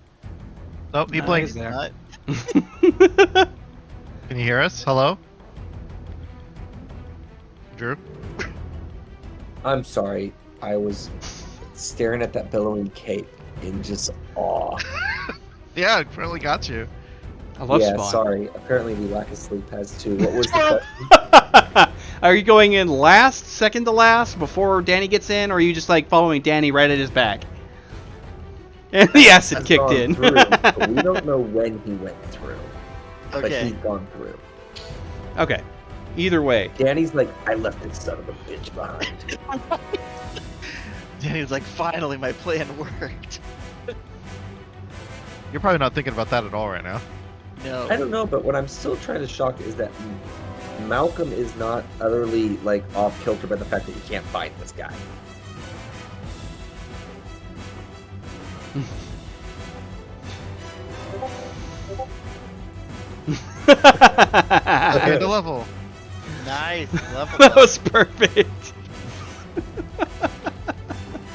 Nope, he No, blinked. he's there. Not- Can you hear us? Hello? Drew? I'm sorry. I was staring at that billowing cape in just awe. Yeah, it really got you. I love Yeah, Spawn. sorry. Apparently we lack a sleep has too. What was the question? Are you going in last, second to last, before Danny gets in, or are you just like following Danny right at his back? And the acid Has kicked gone in. through, but we don't know when he went through. But Okay. he's gone through. Okay. Either way. Danny's like, I left this son of a bitch behind. Danny was like, finally, my plan worked. You're probably not thinking about that at all right now. No. I don't know, but what I'm still trying to shock is that Malcolm is not utterly like off kilter by the fact that he can't find this guy. Okay, the level. Nice. Level That up. was perfect.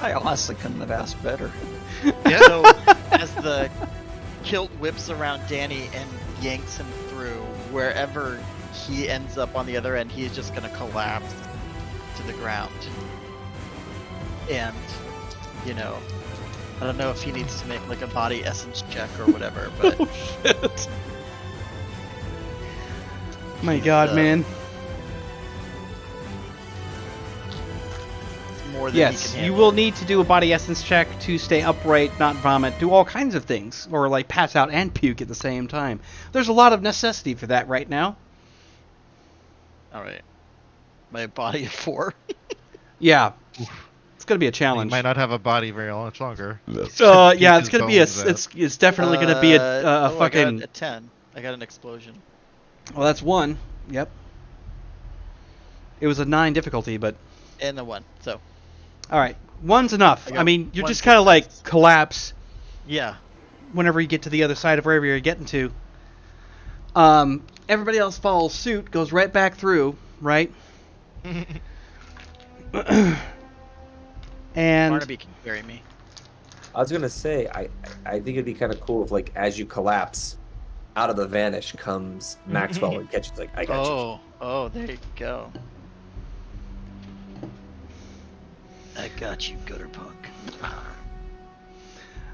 I honestly couldn't have asked better. Yeah. So, as the kilt whips around Danny and yanks him through, wherever he ends up on the other end, he's just gonna collapse to the ground. And, you know, I don't know if he needs to make like a body essence check or whatever, but Oh, shit. My god, man. it's more than Yes, he can you handle. will need to do a body essence check to stay upright, not vomit, do all kinds of things, or like pass out and puke at the same time. There's a lot of necessity for that right now. Alright. My body of 4. Yeah, it's gonna be a You challenge. might not have a body very much longer. Yeah, it's gonna be a. Bones out. It's definitely gonna be a I got fucking. a 10. I got an explosion. Well, that's 1. Yep. It was a 9 difficulty, but And a 1. So, all right, 1's enough. I got I mean, you're one just kind of like success. collapse yeah. whenever you get to the other side of wherever you're getting to. Everybody else follows suit, goes right back through, right? And Barnaby can carry me. I was gonna say, I think it'd be kind of cool if, like, as you collapse, out of the vanish comes Maxwell and catches, like, I got you. Oh, there you go. I got you, gutter punk.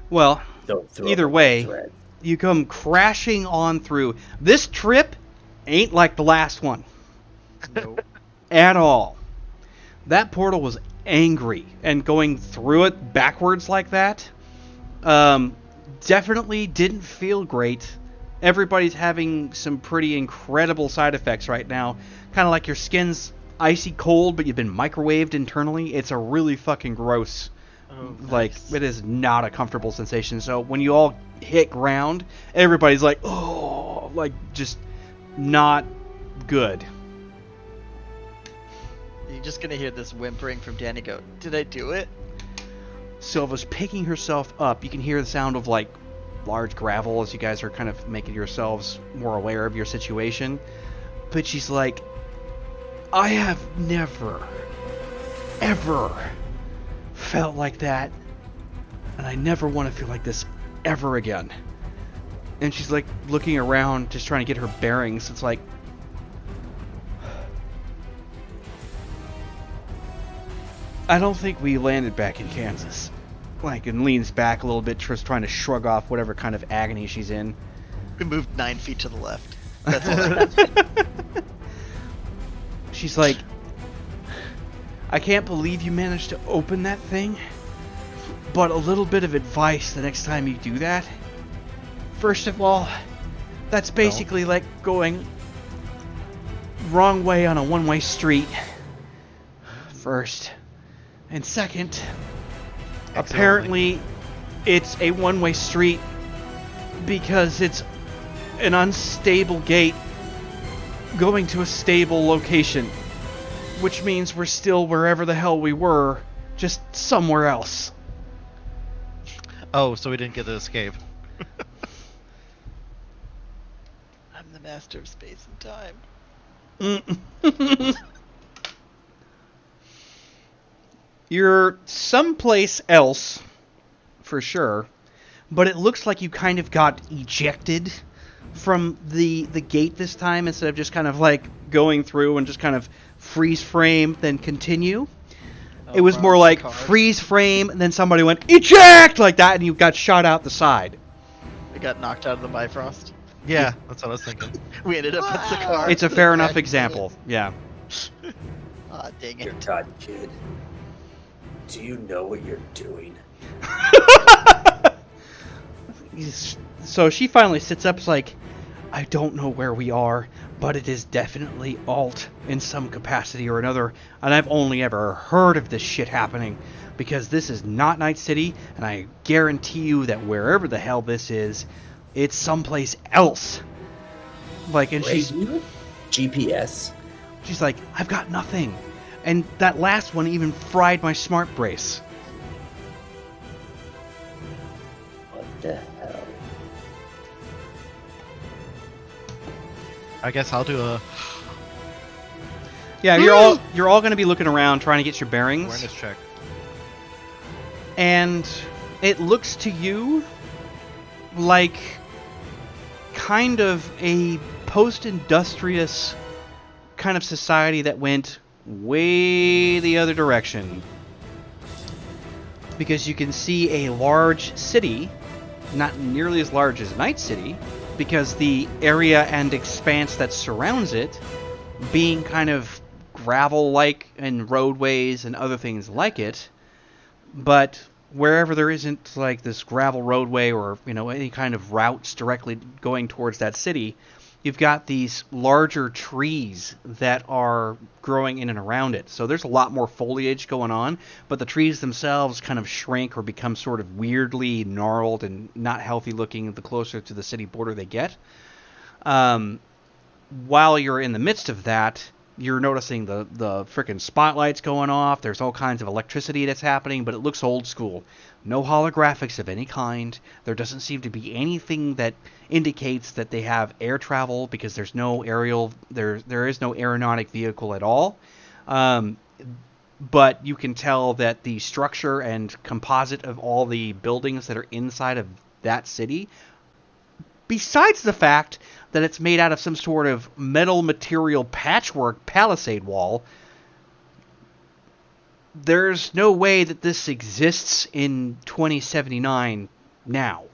well, Don't throw either up way, thread. you come crashing on through. This trip ain't like the last one Nope. at all. That portal was angry, and going through it backwards like that definitely didn't feel great. Everybody's having some pretty incredible side effects right now. Kind of like your skin's icy cold, but you've been microwaved internally. It's a really fucking gross Oh, Like, nice. it is not a comfortable sensation. So when you all hit ground, everybody's like, oh, like, just not good. You're just gonna hear this whimpering from Danny go, did I do it? Silva's picking herself up. You can hear the sound of, like, large gravel as you guys are kind of making yourselves more aware of your situation. But she's like, I have never, ever felt like that. And I never want to feel like this ever again. And she's like looking around, just trying to get her bearings. It's like, I don't think we landed back in Kansas. Like, and leans back a little bit, just trying to shrug off whatever kind of agony she's in. We moved 9 feet to the left. That's all that happened. She's like, I can't believe you managed to open that thing, but a little bit of advice the next time you do that. First of all, that's basically like going wrong way on a one-way street. First. And second, apparently it's a one-way street because it's an unstable gate going to a stable location, which means we're still wherever the hell we were, just somewhere else. Oh, so we didn't get to escape. I'm the master of space and time. You're someplace else, for sure, but it looks like you kind of got ejected from the gate this time instead of just kind of like going through and just kind of freeze frame, then continue. It was more like freeze frame, and then somebody went, eject! Like that, and you got shot out the side. We got knocked out of the Bifrost. Yeah, that's what I was thinking. We ended up at the car. It's a fair enough example, yeah. Aw, dang You're it. done, kid. Do you know what you're doing? So she finally sits up, like, I don't know where we are, but it is definitely alt in some capacity or another, and I've only ever heard of this shit happening, because this is not Night City, and I guarantee you that wherever the hell this is, it's someplace else. Like, and Radio? GPS? she's like, I've got nothing. And that last one even fried my smart brace. What the hell? I guess I'll do a Yeah, you're all going to be looking around trying to get your bearings. awareness check. And it looks to you like kind of a post-industrious kind of society that went way the other direction. Because you can see a large city, not nearly as large as Night City, because the area and expanse that surrounds it being kind of gravel-like and roadways and other things like it. But wherever there isn't like this gravel roadway or, you know, any kind of routes directly going towards that city, you've got these larger trees that are growing in and around it. So there's a lot more foliage going on, but the trees themselves kind of shrink or become sort of weirdly gnarled and not healthy looking the closer to the city border they get. While you're in the midst of that, you're noticing the frickin' spotlights going off. There's all kinds of electricity that's happening, but it looks old school. No holographics of any kind. There doesn't seem to be anything that indicates that they have air travel, because there's no aerial, there is no aeronautic vehicle at all. But you can tell that the structure and composite of all the buildings that are inside of that city, besides the fact that it's made out of some sort of metal material patchwork palisade wall, there's no way that this exists in 2079 now,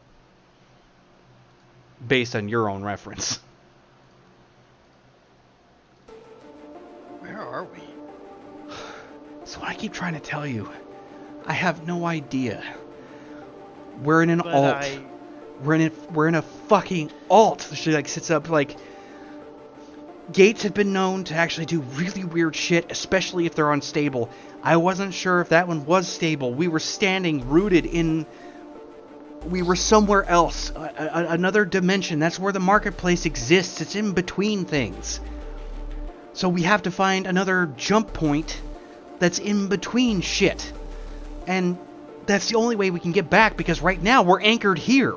based on your own reference. Where are we? So what I keep trying to tell you, I have no idea. We're in an But alt. We're in a fucking alt. She like sits up like, gates have been known to actually do really weird shit, especially if they're unstable. I wasn't sure if that one was stable. We were standing rooted in... We were somewhere else. Another dimension. That's where the marketplace exists. It's in between things. So we have to find another jump point that's in between shit. And that's the only way we can get back, because right now we're anchored here.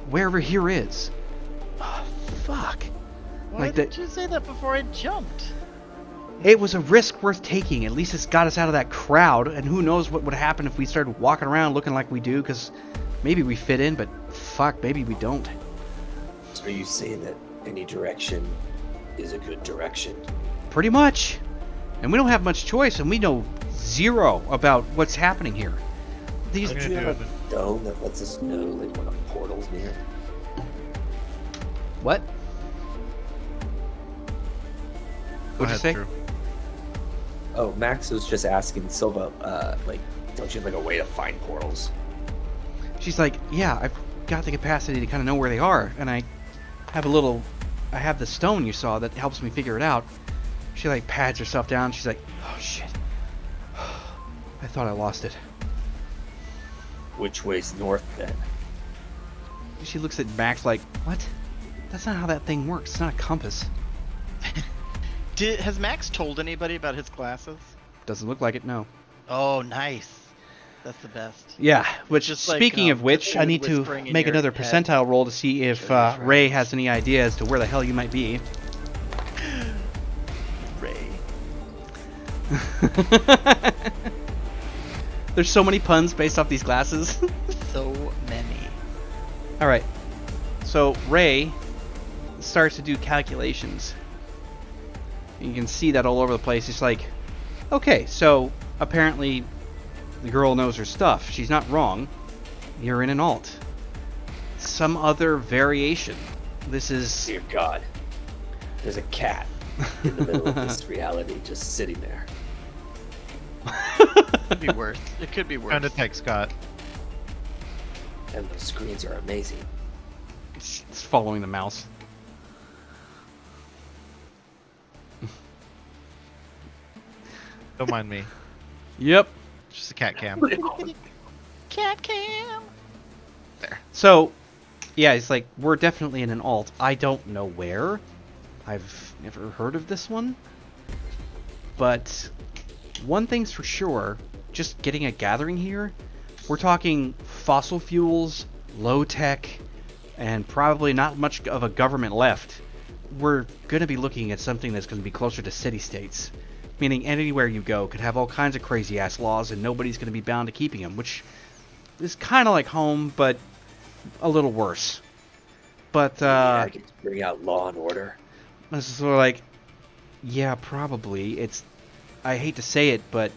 Wherever here is. Oh, fuck. Why did you say that before I jumped? It was a risk worth taking. At least it's got us out of that crowd, and who knows what would happen if we started walking around looking like we do, because maybe we fit in, but fuck, maybe we don't. So you say that any direction is a good direction? Pretty much. And we don't have much choice, and we know zero about what's happening here. These I'm Do gonna you do have it. a dome that lets us know like when a portal's near? What? Go What'd you ahead, say? Drew. Oh, Max was just asking Silva, like, don't you have like a way to find portals? She's like, yeah, I've got the capacity to kind of know where they are, and I have the stone you saw that helps me figure it out. She like pats herself down. She's like, oh shit. I thought I lost it. Which way's north then? She looks at Max like, what? That's not how that thing works. It's not a compass. Has Max told anybody about his glasses? Doesn't look like it, no. Oh, nice. That's the best. Yeah, which, Just like, speaking of which, just I need to whispering in make your another head. percentile roll to see if Show your Ray friends. has any idea as to where the hell you might be. Ray. There's so many puns based off these glasses. So many. Alright, so Ray starts to do calculations. You can see that all over the place. It's like, okay, so apparently the girl knows her stuff. She's not wrong. You're in an alt. Some other variation. This is... Dear God, there's a cat in the middle of this reality just sitting there. Could be worse. It could be worse. Trying to text Scott. And the screens are amazing. It's following the mouse. Don't mind me. Yep. Just a cat cam. Cat cam. So, yeah, it's like, we're definitely in an alt. I don't know where. I've never heard of this one. But one thing's for sure, just getting a gathering here, we're talking fossil fuels, low tech, and probably not much of a government left. We're going to be looking at something that's going to be closer to city-states. Meaning anywhere you go could have all kinds of crazy-ass laws and nobody's going to be bound to keeping them, which is kind of like home, but a little worse. But, I get to bring out law and order. it's sort of like, yeah, probably. I hate to say it, but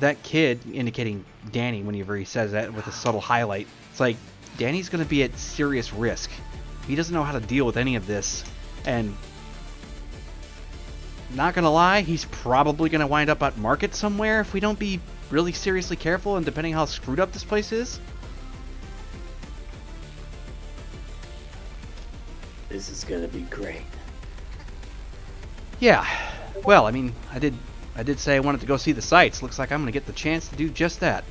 that kid, indicating Danny whenever he says that with a subtle highlight, it's like, Danny's going to be at serious risk. He doesn't know how to deal with any of this, and not going to lie, he's probably going to wind up at market somewhere if we don't be really seriously careful, and depending how screwed up this place is. This is gonna be great. Yeah, well, I mean, I did say I wanted to go see the sights. Looks like I'm going to get the chance to do just that.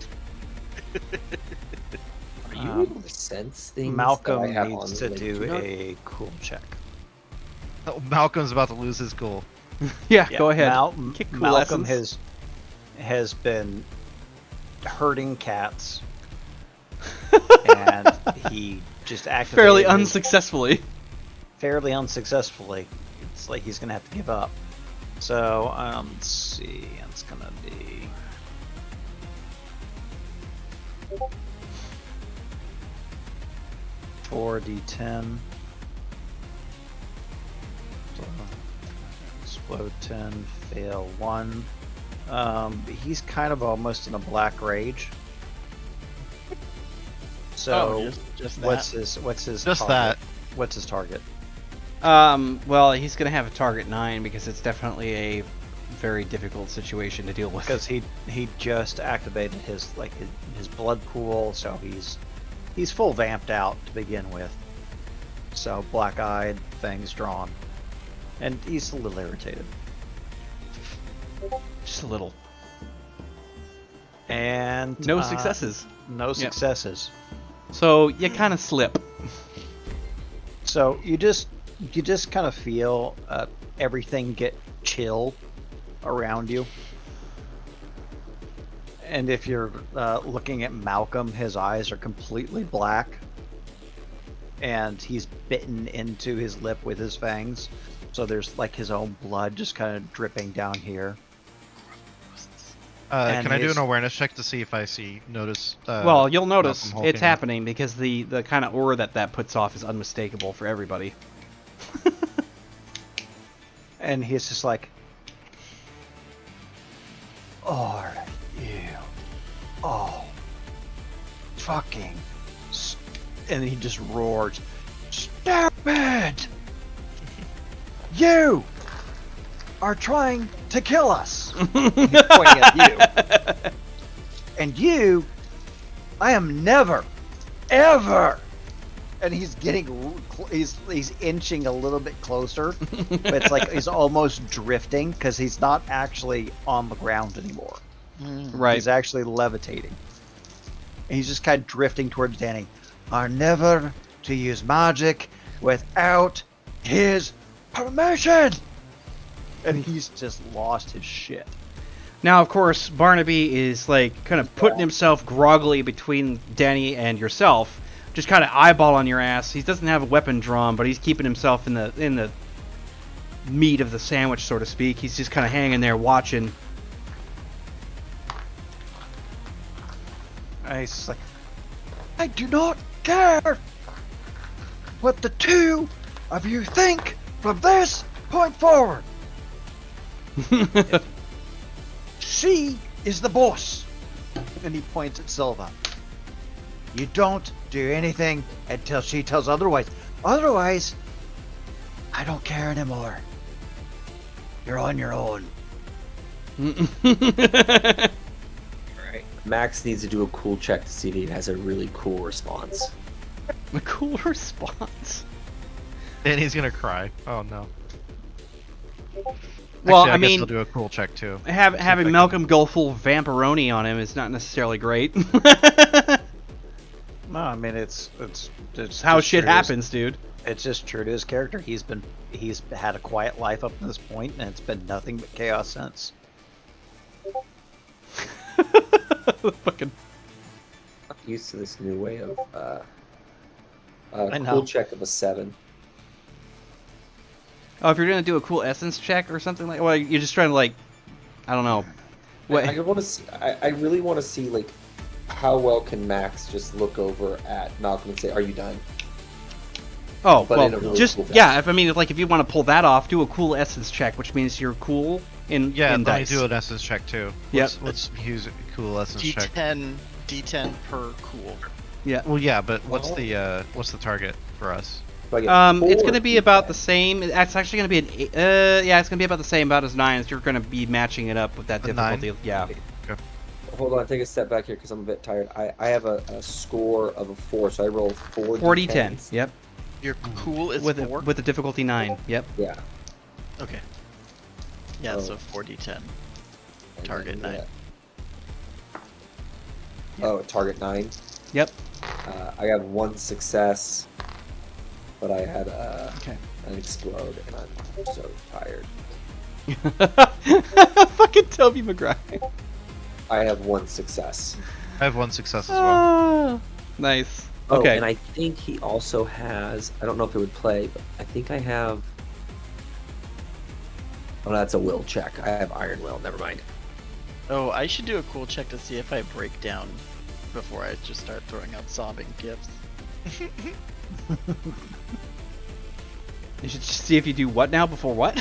Are you able to sense things? Malcolm that I have needs on, to like, do not- a cool check. Oh, Malcolm's about to lose his cool. Yeah, go ahead. Kick cool Malcolm lessons. has been herding cats, and he just activated Fairly his- unsuccessfully. fairly unsuccessfully. It's like he's gonna have to give up. So let's see, it's gonna be 4d10. Explode 10, fail 1. He's kind of almost in a black rage. So just what's that. his Just target? What's his target? Well, he's gonna have a target 9 because it's definitely a very difficult situation to deal with. Because he just activated his his blood pool, so he's full vamped out to begin with. So black-eyed, fangs drawn. And he's a little irritated. Just a little. And No successes. No successes. So you kind of slip. So you just kind of feel everything get chill around you. And if you're looking at Malcolm, his eyes are completely black, and he's bitten into his lip with his fangs. So there's like his own blood just kind of dripping down here. Can I do an awareness check to see if I notice? Well, you'll notice Malcolm it's hulking up? happening because the kind of aura that puts off is unmistakable for everybody. And he's just like, are you all fucking... And he just roars, stupid! You are trying to kill us! He's pointing at you. And you, I am never, ever... And he's getting, he's inching a little bit closer, but it's like he's almost drifting because he's not actually on the ground anymore. Right. He's actually levitating. And he's just kind of drifting towards Danny. Are never to use magic without his permission! And he's just lost his shit. Now, of course, Barnaby is like kind of putting himself groggily between Danny and yourself, just kind of eyeballing your ass. He doesn't have a weapon drawn, but he's keeping himself in the meat of the sandwich, so to speak. He's just kind of hanging there watching. And he's just like, I do not care what the two of you think from this point forward. She is the boss. And he points at Silva. You don't do anything until she tells otherwise. Otherwise, I don't care anymore. You're on your own. Alright. Max needs to do a cool check to see if he has a really cool response. A cool response. And he's gonna cry. Oh no. Well, Actually, I guess mean, he'll do a cool check too. having Malcolm go full vampironi on him is not necessarily great. No, I mean it's How just shit true to his- happens, dude. It's just true to his character. He's had a quiet life up to this point, and it's been nothing but chaos since. Fucking. I'm used to this new way of I know. cool check of a 7. Oh, if you're gonna do a cool essence check or something like, well, you're just trying to like, I don't know. What? I want to see. I really want to see like how well can Max just look over at Malcolm and say, "Are you done?" Oh, but in a well, really just cool fashion. yeah. If you want to pull that off, do a cool essence check, which means you're cool in Yeah, in let me dice. do an essence check too. Yep. Let's use a cool essence check. D10 per cool. Yeah. Well, yeah, but what's the target for us? So I get It's 4 going to be D10. about the same. It's actually going to be an 8. Yeah, it's going to be about the same, about as 9. You're going to be matching it up with that A 9? difficulty. Yeah. Hold on, take a step back here because I'm a bit tired. I have a score of a 4, so I rolled 4 40 D10s. 10. Yep. Your cool is With 4? with the difficulty 9. Yep. Yeah. Okay. Yeah, Oh. so 4d10. And Target then, 9. Oh, target 9. Yep. I have 1 success, but I had Okay. an explode, and I'm so tired. Fucking Toby McGrath. I have 1 success. I have 1 success as well. Ah, nice. Oh, Okay. and I think he also has. I don't know if it would play, but I think I have. Oh, that's a will check. I have Iron Will. Never mind. Oh, I should do a cool check to see if I break down before I just start throwing out sobbing gifts. You should see if you do what now before what?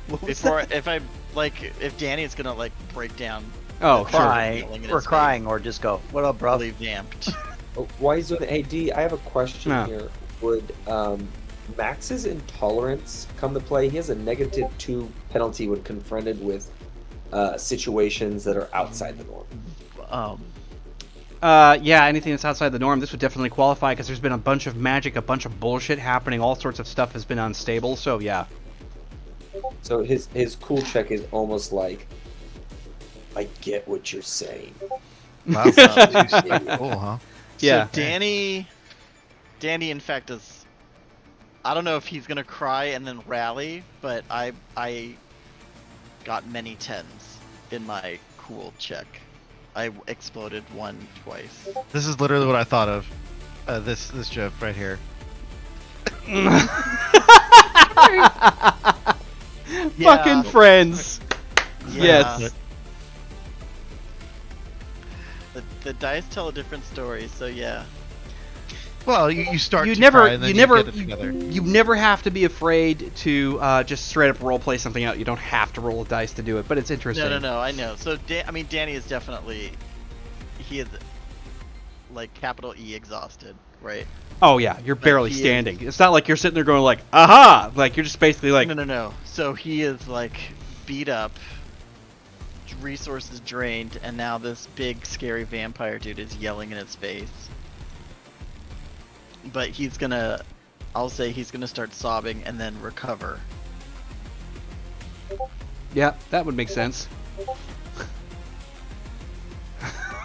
What was Before, that? if I, like, if Danny's gonna, like, break down, Oh, sure. Crying Feeling in or his crying or just go, what up, bro? really vamped. Oh, why is it? Hey, D, I have a question No. here. Would Max's intolerance come to play? He has a -2 penalty when confronted with situations that are outside the norm. Yeah, anything that's outside the norm, this would definitely qualify because there's been a bunch of magic, a bunch of bullshit happening, all sorts of stuff has been unstable, so yeah. So his cool check is almost like, I get what you're saying. Wow, that's too cool, huh? Yeah. So Danny, in fact, is. I don't know if he's gonna cry and then rally, but I got many 10s in my cool check. I exploded one twice. This is literally what I thought of. This joke right here. Fucking friends. Yeah. Yes. The dice tell a different story, so yeah. Well, you start You to never, cry and then you never, get it together. you never have to be afraid to just straight up role play something out. You don't have to roll a dice to do it, but it's interesting. No, I know. So Danny is definitely, he is like capital E exhausted, right? Oh yeah, you're barely he is- standing. It's not like you're sitting there going like, aha! Like you're just basically like, No. So he is like beat up, resources drained, and now this big scary vampire dude is yelling in his face. But I'll say he's gonna start sobbing and then recover. yeah, that would make sense.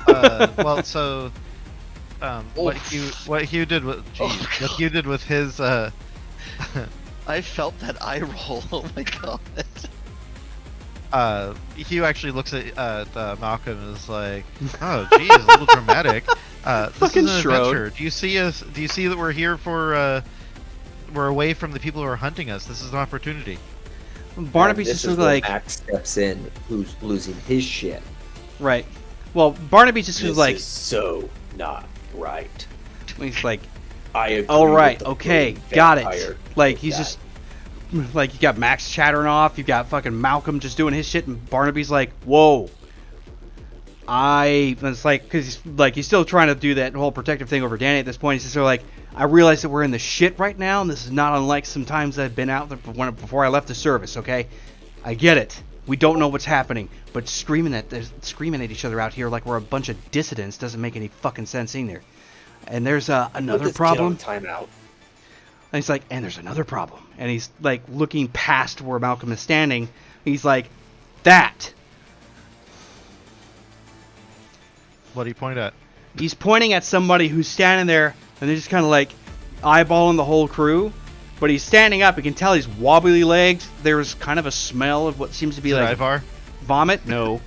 Well, so what Hugh did with what Hugh did with his I felt that eye roll. Oh my god. Hugh actually looks at Malcolm and is like, "Oh, geez, a little dramatic. This Fucking is an Shroud. adventure. Do you see us? Do you see that we're here for? We're away from the people who are hunting us. This is an opportunity." Barnaby's And just this is was where like, Max steps in, who's losing his shit. right. Well, Barnaby just was This like, is so not right. he's like, I agree. all right, with the okay, blue got it. vampire Like he's guy. just like you got Max chattering off, you got fucking Malcolm just doing his shit, and Barnaby's like, whoa. And it's like, because he's still trying to do that whole protective thing over Danny at this point. He's just sort of like, I realize that we're in the shit right now, and this is not unlike some times I've been out there before I left the service. Okay, I get it. We don't know what's happening, but screaming at each other out here like we're a bunch of dissidents doesn't make any fucking sense either. And there's Put another this kid problem. on timeout. And he's like, and there's another problem. And he's like looking past where Malcolm is standing. He's like, that. What do you point at? He's pointing at somebody who's standing there, and they're just kind of like eyeballing the whole crew. But he's standing up. You can tell he's wobbly legged. There's kind of a smell of what seems to be Is it like Ivar? vomit. No.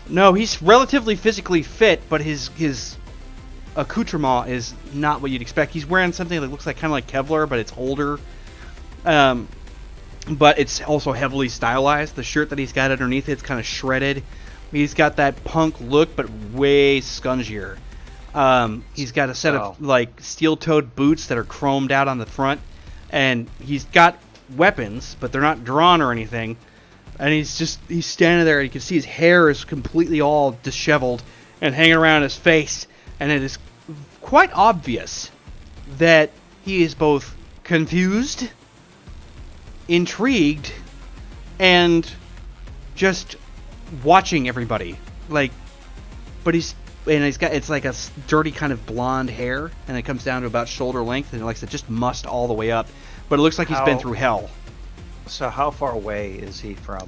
No, he's relatively physically fit, but his accoutrement is not what you'd expect. He's wearing something that looks like kind of like Kevlar, but it's older. But it's also heavily stylized. The shirt that he's got underneath it's kind of shredded. He's got that punk look, but way scungier. He's got a set of like steel-toed boots that are chromed out on the front, and he's got weapons, but they're not drawn or anything. And he's standing there, and you can see his hair is completely all disheveled and hanging around his face, and it is quite obvious that he is both confused, intrigued, and just watching everybody. Like, but he's got, it's like a dirty kind of blonde hair, and it comes down to about shoulder length, and like I said, just mussed all the way up. But it looks like he's been through hell. So how far away is he from?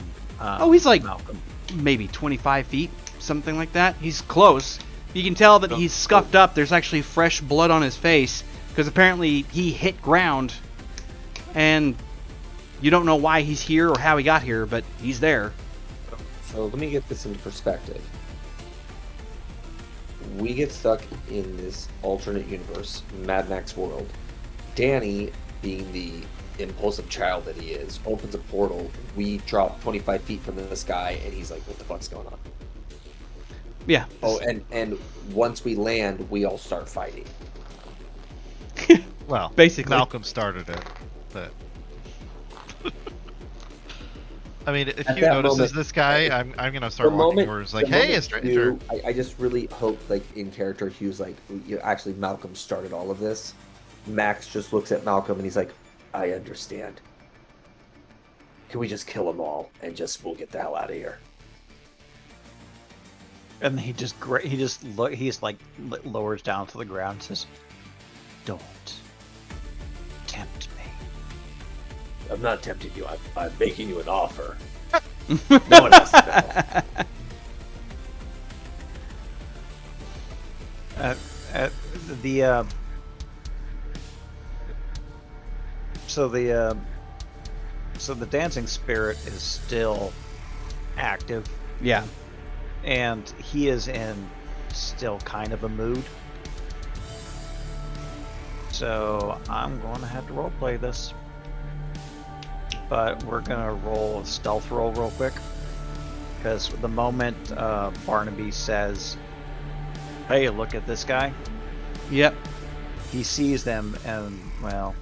He's like Malcolm. maybe 25 feet, something like that. He's close. You can tell that he's scuffed up. There's actually fresh blood on his face because apparently he hit ground, and you don't know why he's here or how he got here, but he's there. So let me get this into perspective. We get stuck in this alternate universe, Mad Max world. Danny, being the impulsive child that he is, opens a portal. We drop 25 feet from this guy, and he's like, what the fuck's going on? Yeah. Oh, and once we land, we all start fighting. Well, Basically. Malcolm started it, but I mean, if At you that notices moment- this guy, I'm gonna start walking towards like, the hey, a moment stranger. Hugh, I just really hope, like, in character, Hugh's like, actually, Malcolm started all of this. Max just looks at Malcolm and he's like, I understand. Can we just kill them all and we'll get the hell out of here? And he's like lowers down to the ground and says, "Don't tempt me." I'm not tempting you. I'm making you an offer. No one has to know. The so the dancing spirit is still active, Yeah. and he is in still kind of a mood. So I'm going to have to roleplay this, but we're gonna roll a stealth roll real quick, because the moment Barnaby says, "Hey, look at this guy," Yep. he sees them, and well,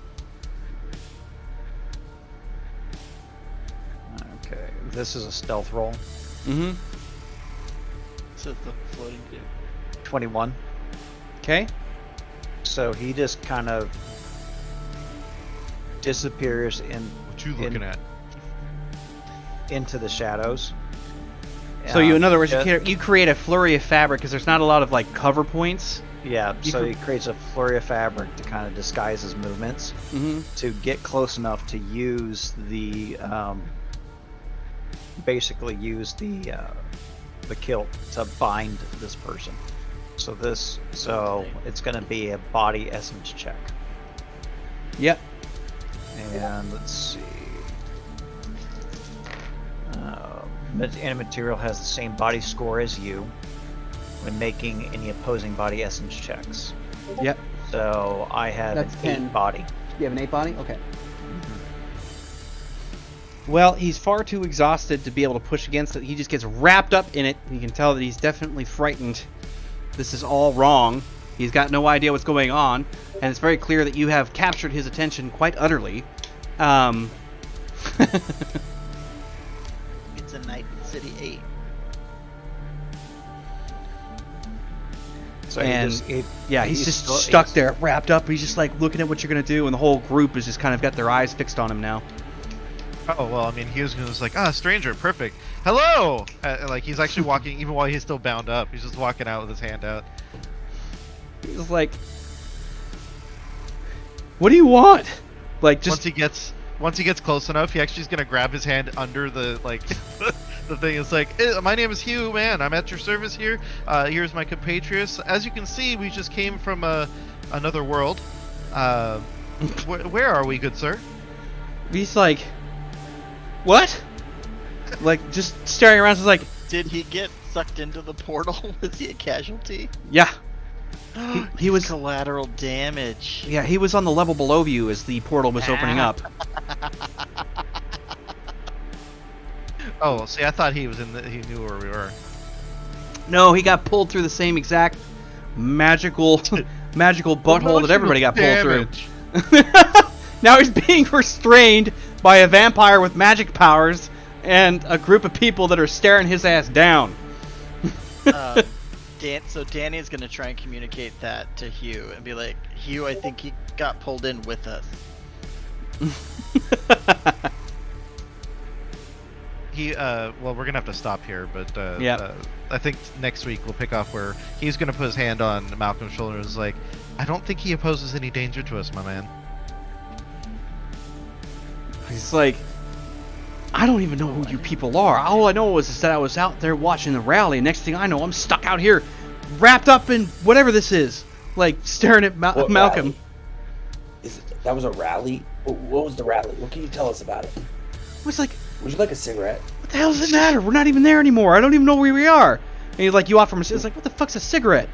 okay, this is a stealth roll. Mm-hmm. So it's the floating dude. 21. Okay. So he just kind of disappears What you looking at? into the shadows. So you, in other words, Yeah. you create a flurry of fabric because there's not a lot of like cover points. Yeah, You so can- he creates a flurry of fabric to kind of disguise his movements, Mm-hmm. to get close enough to use the basically use the kilt to bind this person. So it's going to be a body essence check. Yep. And let's see. Material has the same body score as you when making any opposing body essence checks. Yep. So I have That's an 10. 8 body. You have an 8 body? Okay. Well, he's far too exhausted to be able to push against it. He just gets wrapped up in it. You can tell that he's definitely frightened. This is all wrong. He's got no idea what's going on, and it's very clear that you have captured his attention quite utterly. It's a night in City 8. So And- he's he's just stuck there, wrapped up. He's just like looking at what you're gonna do, and the whole group is just kind of got their eyes fixed on him now. Oh well, I mean, he was just like, stranger, perfect. Hello. Like he's actually walking, even while he's still bound up. He's just walking out with his hand out. He's like, "What do you want?" Like just Once he gets close enough, he actually is gonna grab his hand under the the thing. It's like, my name is Hugh Mann. I'm at your service here. Here's my compatriots. As you can see, we just came from another world. Where are we, good sir? he's like, "What?" Like just staring around. He's like, Did he get sucked into the portal? Was he a casualty? "Yeah." He was collateral damage. Yeah, he was on the level below you as the portal was opening up. Oh, see, I thought he was he knew where we were. No, he got pulled through the same exact magical butthole that everybody got pulled Damage. through. Now he's being restrained by a vampire with magic powers and a group of people that are staring his ass down. So Danny's gonna try and communicate that to Hugh and be like, Hugh, I think he got pulled in with us. Well, we're gonna have to stop here, but Yep. I think next week we'll pick off where he's gonna put his hand on Malcolm's shoulder and is like, I don't think he poses any danger to us, my man. He's like, "I don't even know who you people are. All I know is that I was out there watching the rally, and next thing I know, I'm stuck out here, wrapped up in whatever this is, like staring at What Malcolm." rally? That was a rally? What was the rally? What can you tell us about it? I was like, Would you like a cigarette? "What the hell does it matter? We're not even there anymore. I don't even know where we are." And he's like, "You offer him a cigarette?" It's like, "What the fuck's a cigarette?"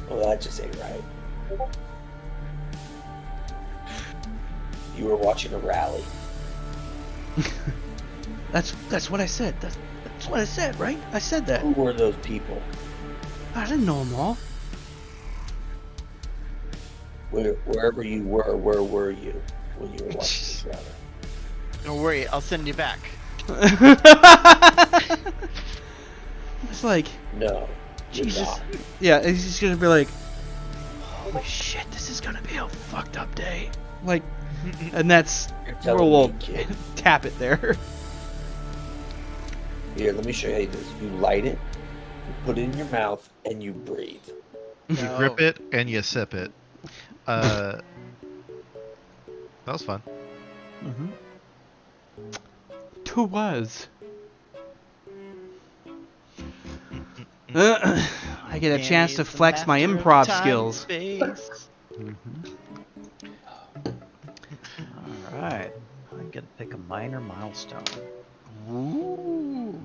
Well, that just ain't right. You were watching a rally. That's what I said. That's what I said, right? I said that. Who were those people? I didn't know them all. Wherever you were, where were you when you were watching this rally? Don't worry, I'll send you back. It's like, No, you're Jesus. not. Yeah, he's just gonna be like, "Holy shit, this is gonna be a fucked up day." Like, and that's You're where telling we'll me, kid. tap it there. Here, let me show you this. You light it, you put it in your mouth, and you breathe. You grip it and you sip it. That was fun. Mm-hmm. Two was. I get a chance to flex my improv skills. Space. All right. I get to pick a minor milestone. Ooh.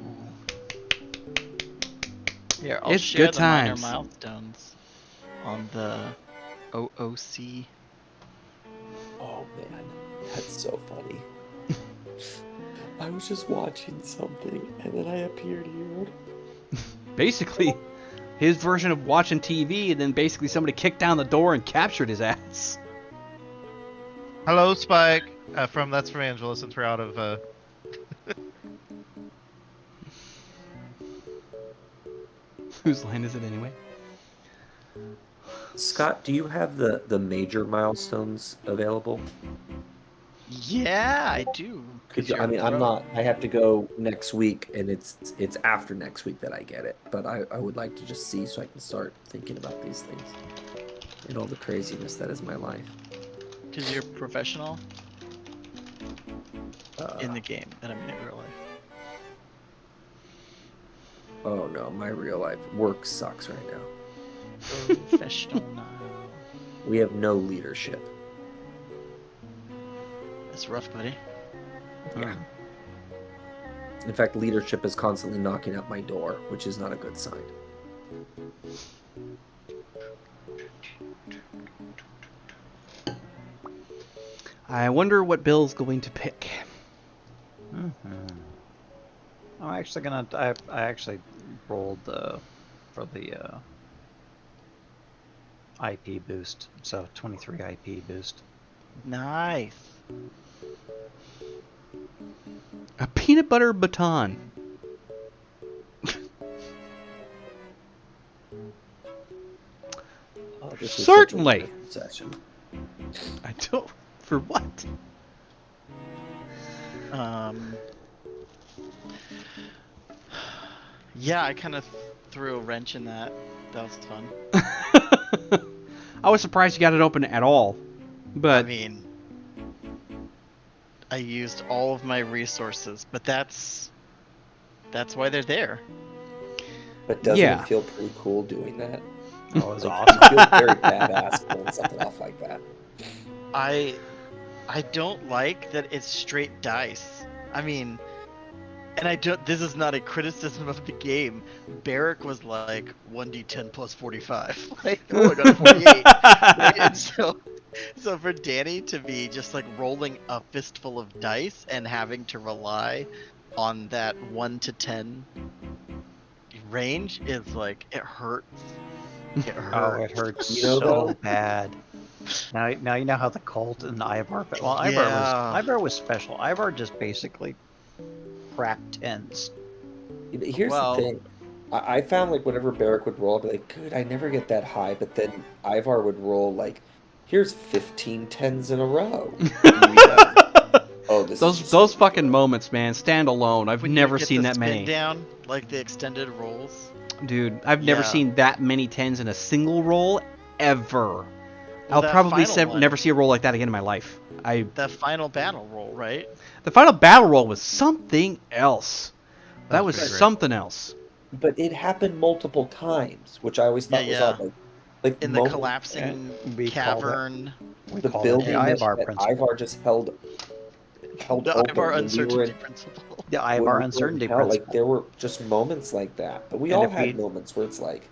Here, I'll It's share good the minor times. milestones on the OOC. Oh man, that's so funny. I was just watching something and then I appeared here. Basically, his version of watching TV, and then basically somebody kicked down the door and captured his ass. Hello, Spike. That's from Angela, since we're out of. Whose line is it anyway? Scott, do you have the major milestones available? Yeah, I do. I mean, I'm not. I have to go next week, and it's after next week that I get it. But I would like to just see so I can start thinking about these things and all the craziness that is my life. Because you're professional in the Uh, game, and I mean in real life. oh no, my real life work sucks right now. Professional now. We have no leadership. That's rough, buddy. Yeah. In fact, leadership is constantly knocking at my door, which is not a good sign. I wonder what Bill's going to pick. I'm actually gonna. I actually rolled for the IP boost, so 23 IP boost. Nice. A peanut butter baton. Oh, this is Certainly. such a weird session. I don't. For what? Yeah, I kind of threw a wrench in that. That was fun. I was surprised you got it open at all. But I mean, I used all of my resources, but that's why they're there. But doesn't Yeah. it feel pretty cool doing that? Oh, it was Like, awesome. you feel very badass pulling something off like that. I don't like that it's straight dice. I mean, and I don't. This is not a criticism of the game. Barrick was like 1d10 plus 45. Like, oh, I got a 48. Right? And so for Danny to be just like rolling a fistful of dice and having to rely on that 1 to 10 range is like, it hurts. It hurts. Oh, it hurts You know, so though? bad. Now you know how the cult and Ivar. Well, Yeah. Ivar was special. Ivar just basically cracked tens. Here's Well- the thing. I found like whenever Barrick would roll, I'd be like, good, I never get that high. But then Ivar would roll like, here's 15 tens in a row. And you'd be like, oh, this is just those fucking moments, man, stand alone. I've When you never get seen the that spin many. down, like the extended rolls. Dude, I've never Yeah. seen that many tens in a single roll ever. Well, I'll that probably final one- never see a roll like that again in my life. That final battle roll, right? The final battle roll was something else. That was pretty great. something else. But it happened multiple times, which I always thought was Yeah, odd. Like In the moments- collapsing we called it. cavern. We the call building it the Ivar that principle. Ivar just held The open Ivar when we were uncertainty in principle. The when we Ivar were in uncertainty hell. principle. Like there were just moments like that, but we And all if had we- moments where it's like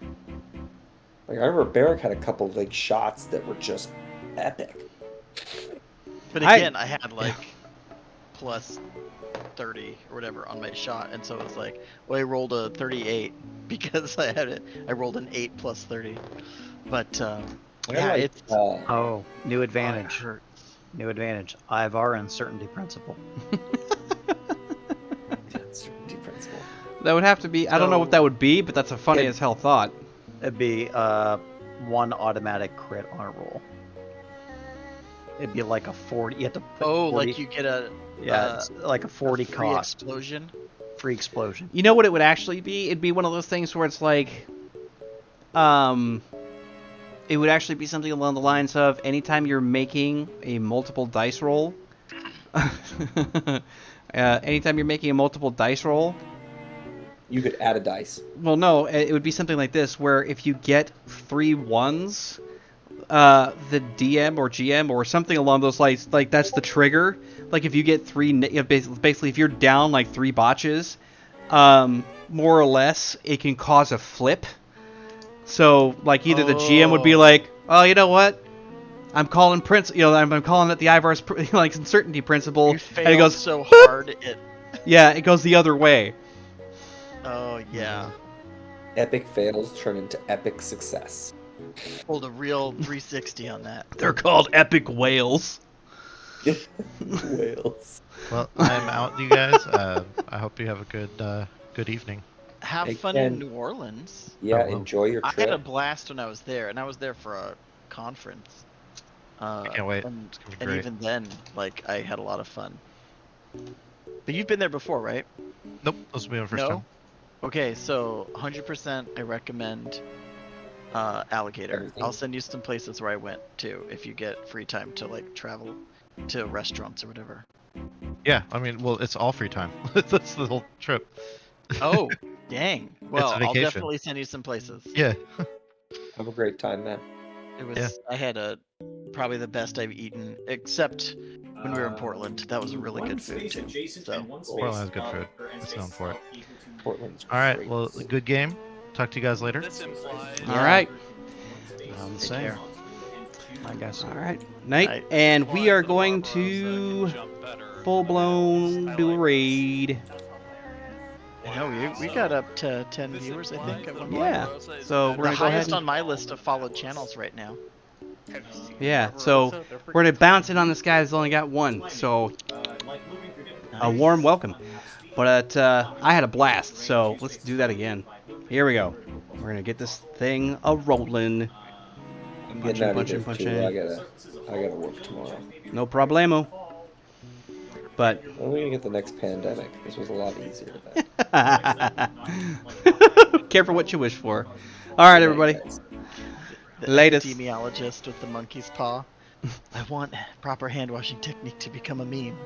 I remember Barrick had a couple of like shots that were just epic. But I- again, I had like plus 30 or whatever on my shot, and so it was like, well, I rolled a 38 because I rolled an 8 plus 30. But yeah, Like, it's Oh, new it advantage. hurts. New advantage. Ivar uncertainty principle. uncertainty principle. That would have to be. I don't know what So- that would be, but that's a funny It- as hell thought. It'd be one automatic crit on a roll. It'd be like a 40. You have to put Oh, 40, like you get a yeah, it's like a 40 free cost explosion. free explosion. You know what it would actually be? It'd be one of those things where it's like, it would actually be something along the lines of anytime you're making a multiple dice roll. Anytime you're making a multiple dice roll, You could add a dice. well, no, it would be something like this, where if you get 3 1s, the DM or GM or something along those lines, like that's the trigger. Like if you get 3, basically if you're down like 3 botches, more or less, it can cause a flip. So like either the GM would be like, oh, you know what? I'm calling I'm calling it the Ivar's like uncertainty principle, You failed and it goes so hard. yeah, it goes the other way. Oh yeah. Epic fails turn into epic success. Pulled a real 360 on that. They're called epic whales. Whales. Well, I'm out, you guys. I hope you have a good evening. Have Hey, fun in Ken. New Orleans. Yeah, Oh, well. enjoy your I had a trip. blast when I was there, and I was there for a conference. I can't wait. And, It's gonna be and great. even then, like, I had a lot of fun. But you've been there before, right? Nope, this will be my first No? time. Okay, so 100% I recommend Alligator. Everything. I'll send you some places where I went too, if you get free time to like travel to restaurants or whatever. Yeah, I mean, well, it's all free time. That's the whole trip. Oh, dang. Well, I'll vacation. definitely send you some places. Yeah. Have a great time, man. It was. Yeah. I had probably the best I've eaten, except when we were in Portland. That was really good food too. So Portland has good food. It's known for it. Portland's All right, great. well, good game. Talk to you guys later. All right. I'm the take same. care. I guess. All right. Night. Night. And we are going to full blown do a raid. No, we got up to 10 viewers, I think, at one point. Yeah. So we're The gonna go ahead. highest And, on my list of followed channels right now. yeah. So we're gonna bounce in on this guy that's only got 1. So a warm welcome. But I had a blast. So let's do that again. Here we go. We're gonna get this thing a rolling. I'm Punch getting out punch of punch here in. too. I gotta work tomorrow. No problemo. But When are we gonna get the next pandemic? This was a lot easier than careful what you wish for. All right, everybody. The Latest. epidemiologist with the monkey's paw. I want proper hand washing technique to become a meme.